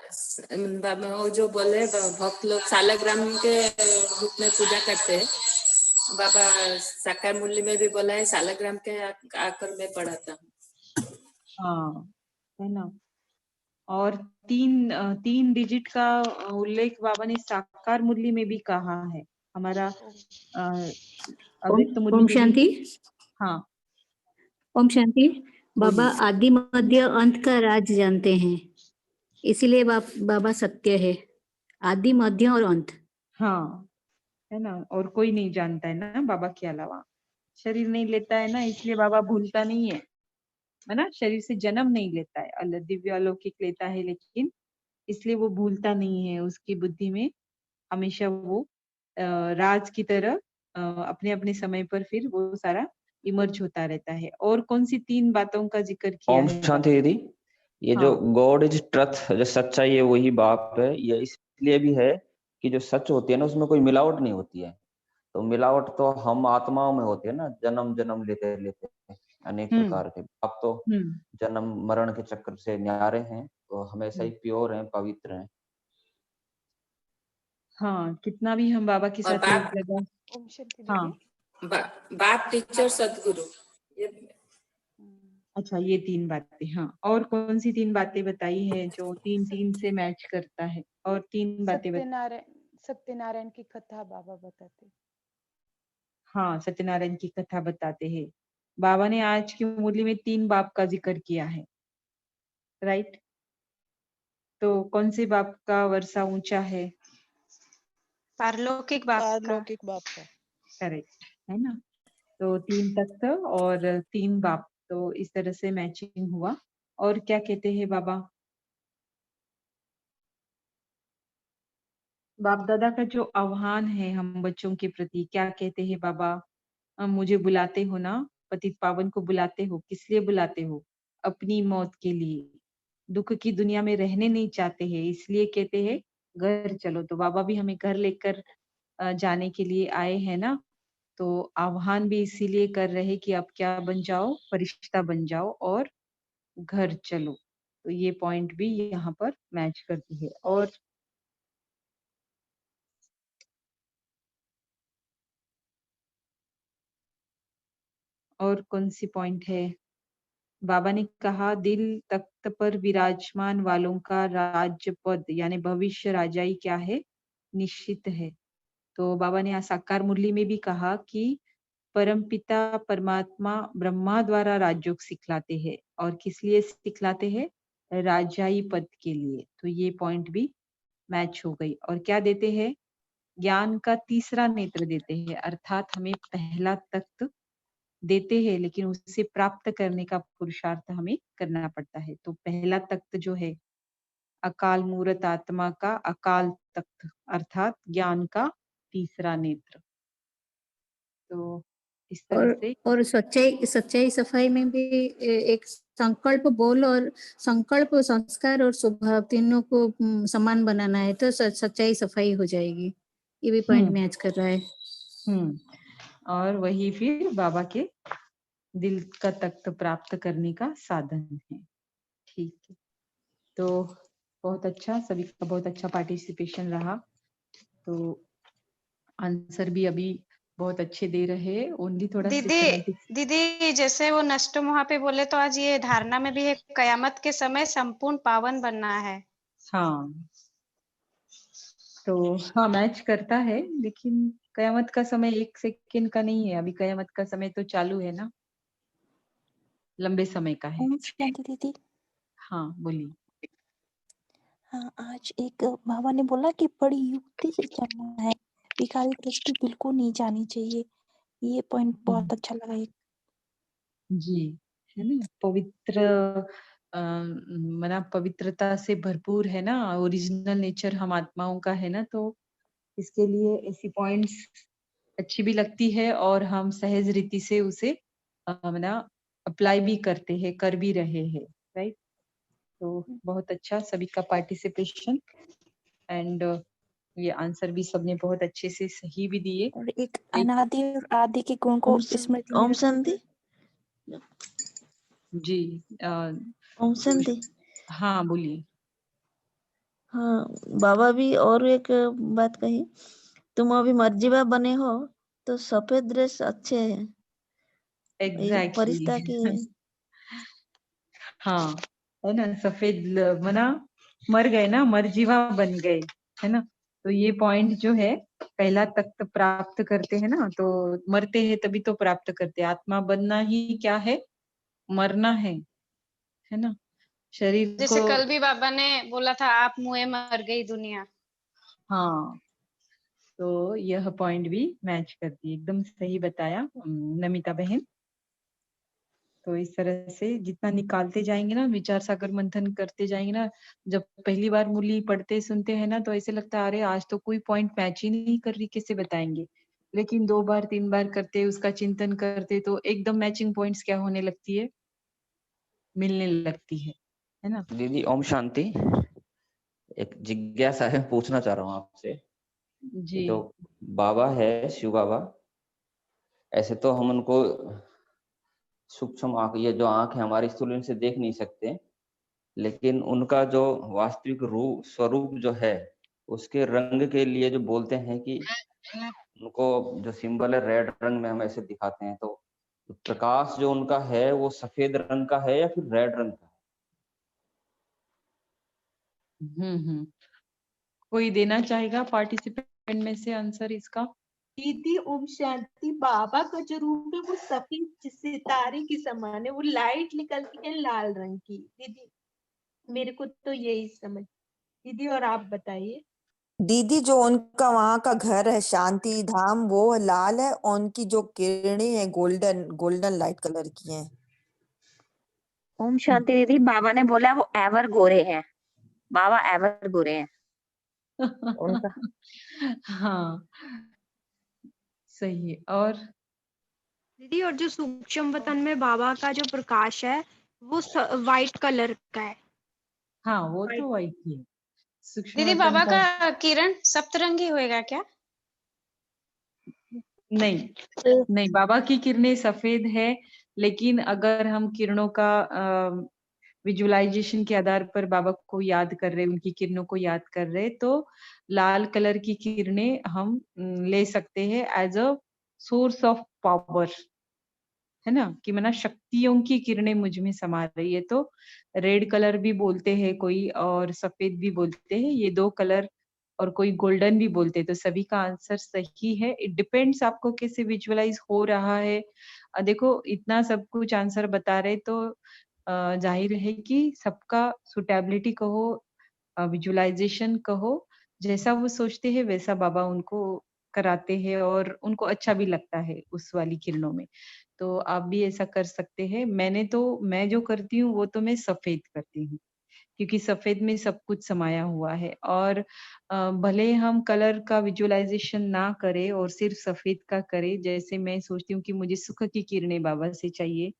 वो जो बोले भक्त लोग सालग्राम के रूप में पूजा करते हैं, बाबा साकार मुरली में भी बोला है सालग्राम के आकर मैं पढ़ाता हूँ। हाँ है ना। और 3 डिजिट का उल्लेख बाबा ने साकार मुरली में भी कहा है। हमारा अव्यक्त मुरली ओम शांति। हाँ ओम शांति। बाबा आदि मध्य अंत का राज जानते हैं, इसीलिए बाबा सत्य है, आदि मध्य और अंत। हाँ है ना, और कोई नहीं जानता है ना बाबा के अलावा। शरीर नहीं लेता है ना, इसलिए बाबा भूलता नहीं है ना। शरीर से जन्म नहीं लेता है, दिव्य अलौकिक लेता है, लेकिन इसलिए वो भूलता नहीं है। उसकी बुद्धि में हमेशा वो राज की तरह अपने अपने समय पर फिर वो सारा इमर्ज होता रहता है। और कौन सी 3 बातों का जिक्र किया ओम है? शांति दीदी। ये जो गॉड इज ट्रुथ, जो सच्चाई है वही बाप है, ये इसलिए भी है कि जो सच होती है ना उसमें कोई मिलावट नहीं होती है। तो मिलावट तो हम आत्माओं में होती है ना, जन्म जन्म लेते लेते अनेक प्रकार के। आप तो जन्म मरण के चक्र से न्यारे हैं, तो हमेशा ही प्योर हैं, पवित्र हैं। हाँ, कितना भी हम बाबा के साथ लगा। हाँ बाप, टीचर, सदगुरु। अच्छा, ये 3 बातें। हाँ, और कौन सी 3 बातें बताई है जो 3 से मैच करता है? और 3 बातें सत्यनारायण की कथा बाबा बताते। हाँ, सत्यनारायण की कथा बताते हैं। बाबा ने आज की मुरली में 3 बाप का जिक्र किया है, राइट। तो कौन से बाप का वर्षा ऊंचा है? पारलौकिक बाप का। पारलौकिक बाप का, करेक्ट है ना। तो 3 तख्त और 3 बाप तो इस तरह से मैचिंग हुआ। और क्या कहते हैं बाबा? बाप दादा का जो आह्वान है हम बच्चों के प्रति, क्या कहते हैं बाबा? मुझे बुलाते हो ना, पतित पावन को बुलाते हो, किस लिए बुलाते हो? अपनी मौत के लिए। दुख की दुनिया में रहने नहीं चाहते हैं, इसलिए कहते हैं घर चलो। तो बाबा भी हमें घर लेकर जाने के लिए आए हैं ना, तो आह्वान भी इसीलिए कर रहे कि अब क्या बन जाओ? फरिश्ता बन जाओ और घर चलो। तो ये पॉइंट भी यहाँ पर मैच करती है। और कौन सी पॉइंट है? बाबा ने कहा दिल तख्त पर विराजमान वालों का राज्य पद यानी भविष्य राजाई क्या है? निश्चित है। तो बाबा ने साकार मुरली में भी कहा कि परमपिता परमात्मा ब्रह्मा द्वारा राजयोग सिखलाते हैं। और किस लिए सिखलाते हैं? राजाई पद के लिए। तो ये पॉइंट भी मैच हो गई। और क्या देते हैं? ज्ञान का तीसरा नेत्र देते हैं, अर्थात हमें पहला तख्त देते हैं, लेकिन उसे प्राप्त करने का पुरुषार्थ हमें करना पड़ता है। तो पहला तख्त जो है अकाल मूर्त आत्मा का अकाल तख्त, अर्थात ज्ञान का तीसरा नेत्र। तो इस तरह से और सच्चाई सफाई में भी एक संकल्प बोल और संकल्प संस्कार और स्वभाव तीनों को समान बनाना है, तो सच्चाई सफाई हो जाएगी। ये भी पॉइंट मैच कर रहा है। और वही फिर बाबा के दिल का तख्त प्राप्त करने का साधन है। ठीक है, तो बहुत अच्छा, सभी का बहुत अच्छा पार्टिसिपेशन रहा। तो आंसर भी अभी बहुत अच्छे दे रहे हैं। ओनली थोड़ा दीदी जैसे वो नष्ट वहां पे बोले, तो आज ये धारणा में भी है कयामत के समय संपूर्ण पावन बनना है। हाँ, तो हाँ मैच करता है, लेकिन कयामत का समय 1 सेकंड का नहीं है। अभी कयामत का समय तो चालू है ना, लंबे समय का है। ओम शांति दीदी। हाँ बोलिए। हाँ, आज एक बाबा ने बोला कि बड़ी युक्ति से चलना है, विकारी दृष्टि बिल्कुल नहीं जानी चाहिए। ये पॉइंट बहुत अच्छा लगा। एक जी, है ना, पवित्र मना पवित्रता से भरपूर है ना, ओरिजिनल नेचर हम आत्माओं का है ना, तो इसके लिए ऐसी पॉइंट्स अच्छी भी लगती है और हम सहज रीति से उसे मना अप्लाई भी करते हैं, कर भी रहे हैं, राइट। तो बहुत अच्छा सभी का पार्टिसिपेशन एंड ये आंसर भी सबने बहुत अच्छे से सही भी दिए। और एक अनादि और आदि के गुण को स्मृति में ओम शांति जी। ओम शांति। हाँ बोलिए। हाँ, बाबा भी और एक बात कही, तुम अभी मर्जीवा बने हो तो सफेद ड्रेस अच्छे हैं। एग्जैक्टली फरिश्ता की है। हाँ, है ना, सफेद मना मर गए ना, मर्जीवा बन गए, है ना। तो ये पॉइंट जो है, पहला तख्त प्राप्त करते हैं ना, तो मरते हैं तभी तो प्राप्त करते हैं। आत्मा बनना ही क्या है? मरना है ना। शरीर जैसे को कल भी बाबा ने बोला था, आप मुए मर गई दुनिया। हाँ, तो यह पॉइंट भी मैच करती है। एकदम सही बताया नमिता बहन। तो इस तरह से जितना निकालते जाएंगे ना, विचार सागर मंथन करते जाएंगे ना, जब पहली बार मुरली पढ़ते सुनते हैं ना, तो ऐसे लगता है अरे आज तो कोई पॉइंट मैच ही नहीं कर रही, कैसे बताएंगे। लेकिन 2 बार 3 बार करते, उसका चिंतन करते, तो एकदम मैचिंग पॉइंट्स क्या होने लगती है? मिलने लगती है ना। दीदी ओम शांति। एक जिज्ञासा है, पूछना चाह रहा हूँ आपसे। जी। जो बाबा है, शिव बाबा, ऐसे तो हम उनको सूक्ष्म आंख, ये जो आंख है हमारी स्थूल से देख नहीं सकते, लेकिन उनका जो वास्तविक रूप स्वरूप जो है, उसके रंग के लिए जो बोलते हैं कि उनको जो सिंबल है रेड रंग में हम ऐसे दिखाते हैं, तो प्रकाश जो उनका है वो सफेद रंग का है या फिर रेड रंग का है? कोई देना चाहेगा पार्टिसिपेंट में से आंसर इसका? दीदी ओम शांति, बाबा का जो रूप है वो सफेद सितारे की समान है, वो लाइट निकलती है लाल रंग की। दीदी मेरे को तो यही समझ। दीदी और आप बताइए। दीदी जो उनका वहां का घर है शांति धाम, वो लाल है और उनकी जो किरणें हैं गोल्डन गोल्डन लाइट कलर की हैं। ओम शांति दीदी, बाबा ने बोला वो एवर गोरे हैं, बाबा एवर गोरे हैं उनका। हाँ, सही है। और दीदी, और जो सूक्ष्म वतन में बाबा का जो प्रकाश है वो वाइट कलर का है। हाँ, वो White. तो वाइट ही है। सूक्ष्म दीदी, वतन बाबा का का किरण सप्तरंगी होएगा क्या? नहीं, नहीं, बाबा की किरणें सफेद है, लेकिन अगर हम किरणों का विजुअलाइजेशन के आधार पर बाबा को याद कर रहे, उनकी किरणों को याद कर रहे, तो लाल कलर की किरणें हम ले सकते हैं as a source of power, है ना, कि मना शक्तियों की किरणें मुझ में समा रही है। तो रेड कलर भी बोलते हैं कोई और सफेद भी बोलते हैं, ये 2 कलर, और कोई गोल्डन भी बोलते हैं, तो सभी का आंसर सही है। इट डिपेंड्स आपको कैसे विजुअलाइज हो रहा है। देखो इतना सब कुछ आंसर बता रहे तो जाहिर है कि सबका सुटेबिलिटी कहो, विजुअलाइजेशन कहो, जैसा वो सोचते हैं वैसा बाबा उनको कराते हैं और उनको अच्छा भी लगता है उस वाली किरणों में। तो आप भी ऐसा कर सकते हैं। मैं जो करती हूँ वो तो मैं सफेद करती हूँ, क्योंकि सफेद में सब कुछ समाया हुआ है। और भले हम कलर का विजुअलाइजेशन ना करें और सिर्फ सफेद का करें, जैसे मैं सोचती हूँ कि मुझे सुख की किरणें बाबा से चाहिए,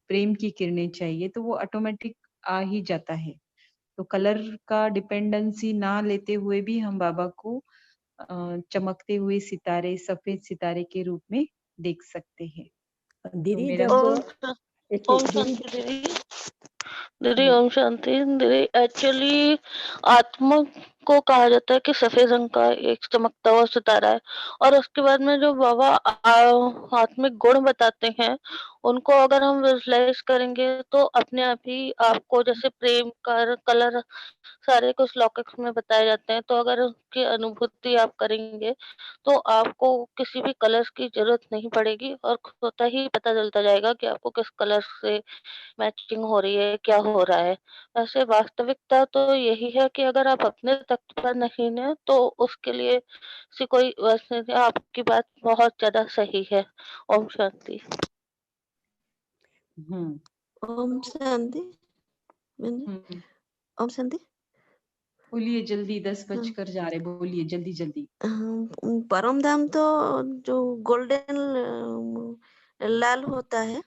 प्रेम की किरणें चाहिए, तो वो ऑटोमेटिक आ ही जाता है। तो कलर का डिपेंडेंसी ना लेते हुए भी हम बाबा को चमकते हुए सितारे, सफेद सितारे के रूप में देख सकते हैं। तो दीदी मेरा जब एक ओम दीदी शांति दीदी। दीदी ओम शांति दीदी। एक्चुअली आत्मा को कहा जाता है कि सफेद रंग का एक चमकता हुआ सितारा है, और उसके बाद में जो बाबा आत्मिक गुण बताते हैं उनको अगर हम विजुअलाइज करेंगे तो अपने आप ही आपको जैसे प्रेम का कलर सारे कुछ लौकिक में बताए जाते हैं, तो अगर उसकी अनुभूति आप करेंगे तो आपको किसी भी कलर्स की जरूरत नहीं पड़ेगी और स्वतः ही पता चलता जाएगा कि आपको किस कलर से मैचिंग हो रही है, क्या हो रहा है। वैसे वास्तविकता तो यही है कि अगर आप अपने तख्त पर नहीं हैं तो उसके लिए से कोई वैसे आपकी बात बहुत ज्यादा सही है। ओम शांति। ओम शांति। ओम शांति। बोलिए जल्दी, 10 बजकर जा रहे, बोलिए जल्दी जल्दी। परम धाम तो जो गोल्डन लाल होता है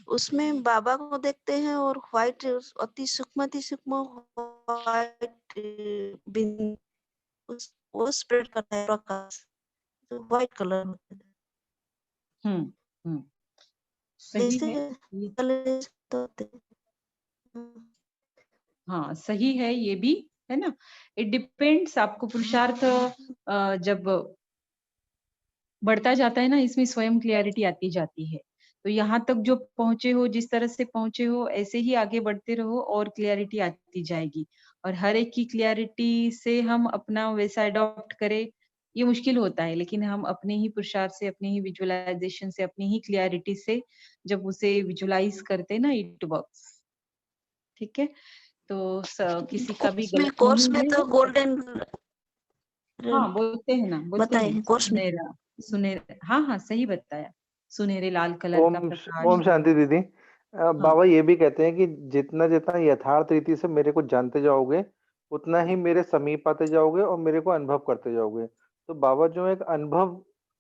उसमें बाबा को देखते हैं, और व्हाइट अति सूक्ष्म व्हाइट वो स्प्रेड करता है प्रकाश, तो व्हाइट कलर होता है। सही जैसे है कलर होते हैं। हाँ, सही है ये भी, है ना। इट डिपेंड्स, आपको पुरुषार्थ जब बढ़ता जाता है ना, इसमें स्वयं क्लियरिटी आती जाती है। तो यहाँ तक जो पहुंचे हो, जिस तरह से पहुंचे हो, ऐसे ही आगे बढ़ते रहो और क्लियरिटी आती जाएगी। और हर एक की क्लियरिटी से हम अपना वैसा अडॉप्ट करें, ये मुश्किल होता है, लेकिन हम अपने ही पुरुषार्थ से, अपने ही विजुअलाइजेशन से, अपनी ही क्लियरिटी से जब उसे विजुअलाइज करते ना, इट वर्क्स। ठीक है, तो किसी का भी गलत कोर्स नहीं में है। तो गोल्डन हाँ, बोलते हैं ना, बोलते बताए हैं कोर्स में। सुनहरा, सुनहरा, हाँ हाँ सही बताया, सुनहरे लाल कलर का प्रकाश। ओम शांति दीदी। हाँ, बाबा ये भी कहते हैं कि जितना जितना यथार्थ रीति से मेरे को जानते जाओगे उतना ही मेरे समीप आते जाओगे और मेरे को अनुभव करते जाओगे। तो बाबा जो एक अनुभव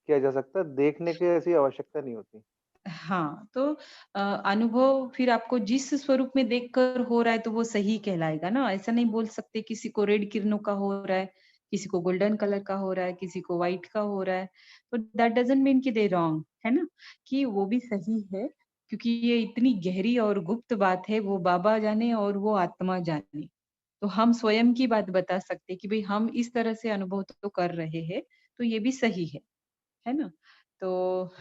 किया जा सकता है, देखने की ऐसी आवश्यकता नहीं होती। हाँ, तो अनुभव फिर आपको जिस स्वरूप में देखकर हो रहा है तो वो सही कहलाएगा ना। ऐसा नहीं बोल सकते किसी को रेड किरणों का हो रहा है, किसी को गोल्डन कलर का हो रहा है, किसी को व्हाइट का हो रहा है, तो दैट डजंट मीन कि दे रॉन्ग, है ना, कि वो भी सही है। क्योंकि ये इतनी गहरी और गुप्त बात है, वो बाबा जाने और वो आत्मा जाने। तो हम स्वयं की बात बता सकते कि भाई हम इस तरह से अनुभव तो कर रहे हैं, तो ये भी सही है ना। तो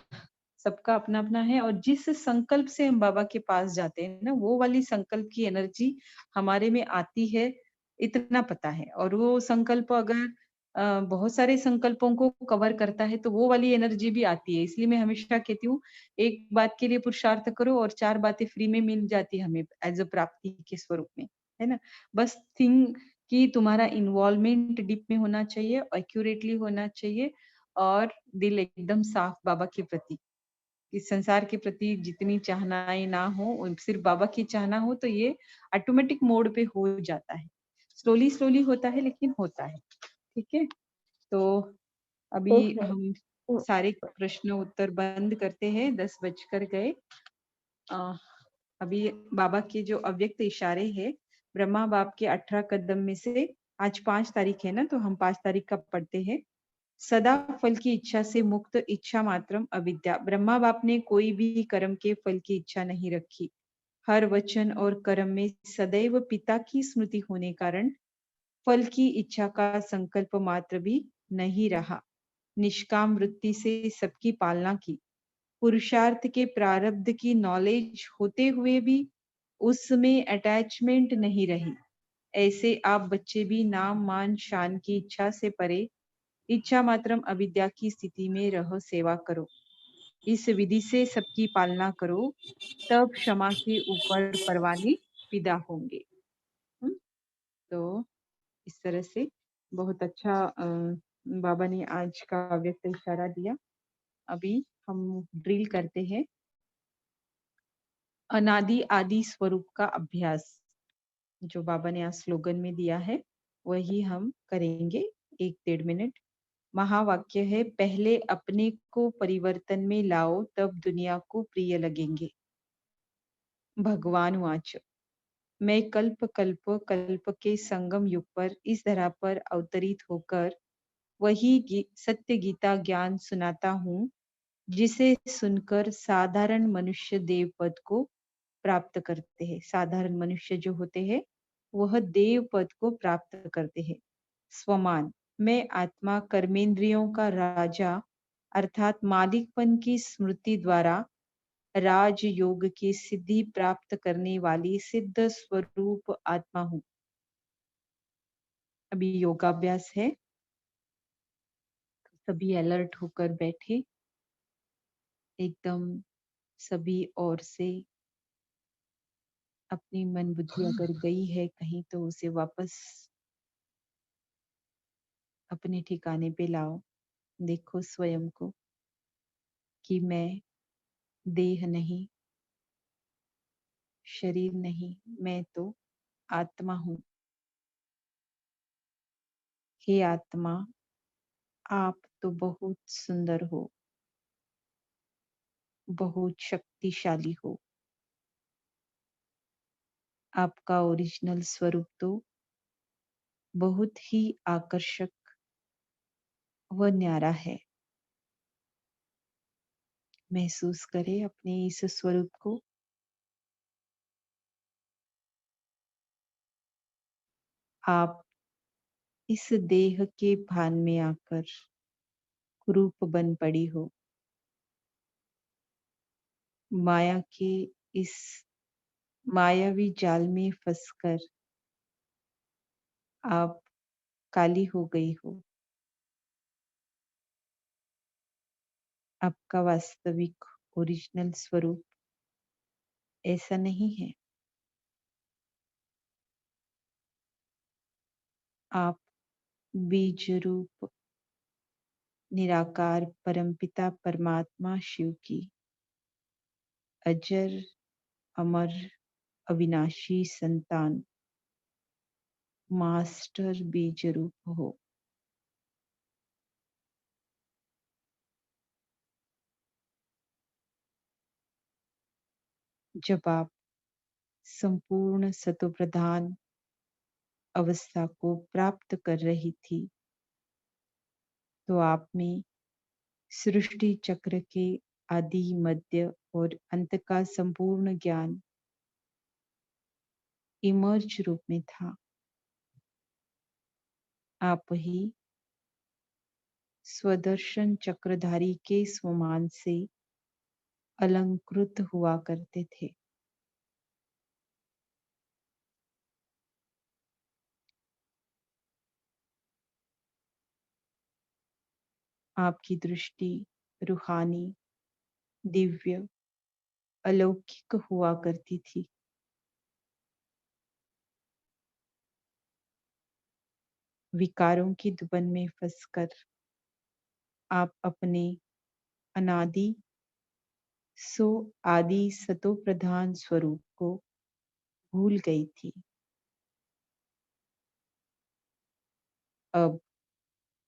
सबका अपना अपना है, और जिस संकल्प से हम बाबा के पास जाते हैं ना, वो वाली संकल्प की एनर्जी हमारे में आती है, इतना पता है। और वो संकल्प अगर बहुत सारे संकल्पों को कवर करता है तो वो वाली एनर्जी भी आती है। इसलिए मैं हमेशा कहती हूँ, एक बात के लिए पुरुषार्थ करो और 4 बातें फ्री में मिल जाती है हमें एज अ प्राप्ति के स्वरूप में, है ना। बस थिंग कि तुम्हारा इन्वॉल्वमेंट डीप में होना चाहिए, एक्यूरेटली होना चाहिए, और दिल एकदम साफ बाबा के प्रति, इस संसार के प्रति जितनी चाहनाएं ना हो, सिर्फ बाबा की चाहना हो, तो ये ऑटोमेटिक मोड पे हो जाता है। स्लोली स्लोली होता है, लेकिन होता है। ठीक है, तो अभी हम सारे प्रश्न उत्तर बंद करते हैं। 10 बजकर गए। अभी बाबा के जो अव्यक्त इशारे हैं, ब्रह्मा बाप के 18 कदम में से आज 5 तारीख है ना, तो हम 5 तारीख का पढ़ते हैं। सदा फल की इच्छा से मुक्त, इच्छा मात्रम अविद्या। ब्रह्मा बाप ने कोई भी कर्म के फल की इच्छा नहीं रखी। हर वचन और कर्म में सदैव पिता की स्मृति होने कारण फल की इच्छा का संकल्प मात्र भी नहीं रहा। निष्काम वृत्ति से सबकी पालना की। पुरुषार्थ के प्रारब्ध की नॉलेज होते हुए भी उसमें अटैचमेंट नहीं रही। ऐसे आप बच्चे भी नाम मान शान की इच्छा से परे इच्छा मात्रम अविद्या की स्थिति में रह सेवा करो। इस विधि से सबकी पालना करो, तब क्षमा के ऊपर परवाने फिदा होंगे। तो इस तरह से बहुत अच्छा बाबा ने आज का व्यक्त इशारा दिया। अभी हम ड्रिल करते हैं। अनादि आदि स्वरूप का अभ्यास जो बाबा ने आज स्लोगन में दिया है, वही हम करेंगे 1-1.5 मिनट। महावाक्य है, पहले अपने को परिवर्तन में लाओ, तब दुनिया को प्रिय लगेंगे। भगवान वाच, मैं कल्प कल्प कल्प के संगम युग पर इस धरा पर अवतरित होकर वही सत्य गीता ज्ञान सुनाता हूँ, जिसे सुनकर साधारण मनुष्य देव पद को प्राप्त करते हैं। साधारण मनुष्य जो होते हैं वह देव पद को प्राप्त करते हैं। स्वमान, मैं आत्मा कर्मेंद्रियों का राजा अर्थात मालिकपन की स्मृति द्वारा राज योग की सिद्धि प्राप्त करने वाली सिद्ध स्वरूप आत्मा हूँ। अभी योगाभ्यास है, सभी अलर्ट होकर बैठे, एकदम सभी ओर से अपनी मन बुद्धि अगर गई है कहीं तो उसे वापस अपने ठिकाने पे लाओ। देखो स्वयं को कि मैं देह नहीं, शरीर नहीं, मैं तो आत्मा हूँ। हे आत्मा, आप तो बहुत सुंदर हो, बहुत शक्तिशाली हो। आपका ओरिजिनल स्वरूप तो बहुत ही आकर्षक व न्यारा है। महसूस करें अपने इस स्वरूप को। आप इस देह के भान में आकर कुरूप बन पड़ी हो। माया के इस मायावी जाल में फंसकर आप काली हो गई हो। आपका वास्तविक ओरिजिनल स्वरूप ऐसा नहीं है। आप बीज रूप निराकार परमपिता परमात्मा शिव की अजर अमर अविनाशी संतान मास्टर बीज रूप हो। जब आप संपूर्ण सतोप्रधान अवस्था को प्राप्त कर रही थी, तो आप में सृष्टि चक्र के आदि मध्य और अंत का संपूर्ण ज्ञान इमर्ज रूप में था। आप ही स्वदर्शन चक्रधारी के स्वमान से अलंकृत हुआ करते थे। आपकी दृष्टि रूहानी, दिव्य, अलौकिक हुआ करती थी। विकारों की दुबन में फंसकर आप अपने अनादि सो आदि सतो प्रधान स्वरूप को भूल गई थी। अब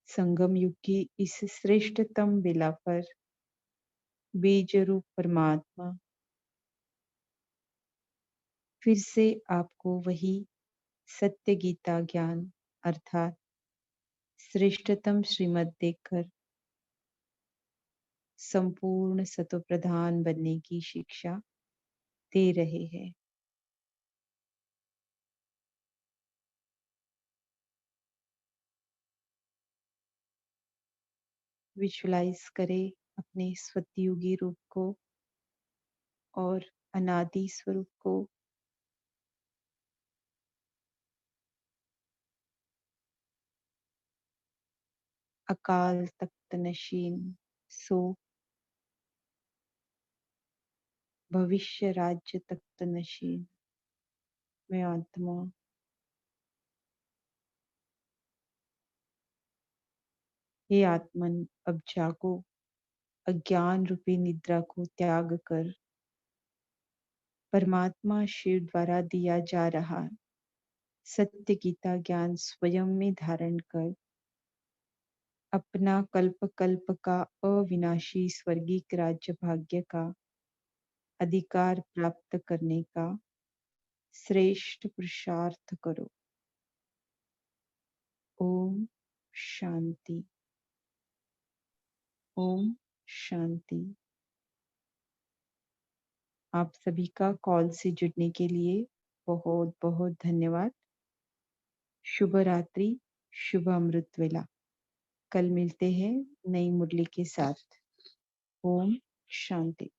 संगम युग की इस श्रेष्ठतम बेला पर बीज रूप परमात्मा फिर से आपको वही सत्य गीता ज्ञान अर्थात श्रेष्ठतम श्रीमत देकर संपूर्ण सतोप्रधान बनने की शिक्षा दे रहे हैं। विजुअलाइज करें अपने सत्ययुगी रूप को और अनादि स्वरूप को। अकाल तख्त नशीन सो भविष्य राज्य तख्त नशीन में आत्मा। हे आत्मन, अब जागो, अज्ञान रूपी निद्रा को त्याग कर परमात्मा शिव द्वारा दिया जा रहा सत्य गीता ज्ञान स्वयं में धारण कर अपना कल्प कल्प का अविनाशी स्वर्गीक राज्य भाग्य का अधिकार प्राप्त करने का श्रेष्ठ पुरुषार्थ करो। ओम शांति। ओम शांति। आप सभी का कॉल से जुड़ने के लिए बहुत बहुत धन्यवाद। शुभ रात्रि, शुभ अमृत वेला। कल मिलते हैं नई मुरली के साथ। ओम शांति।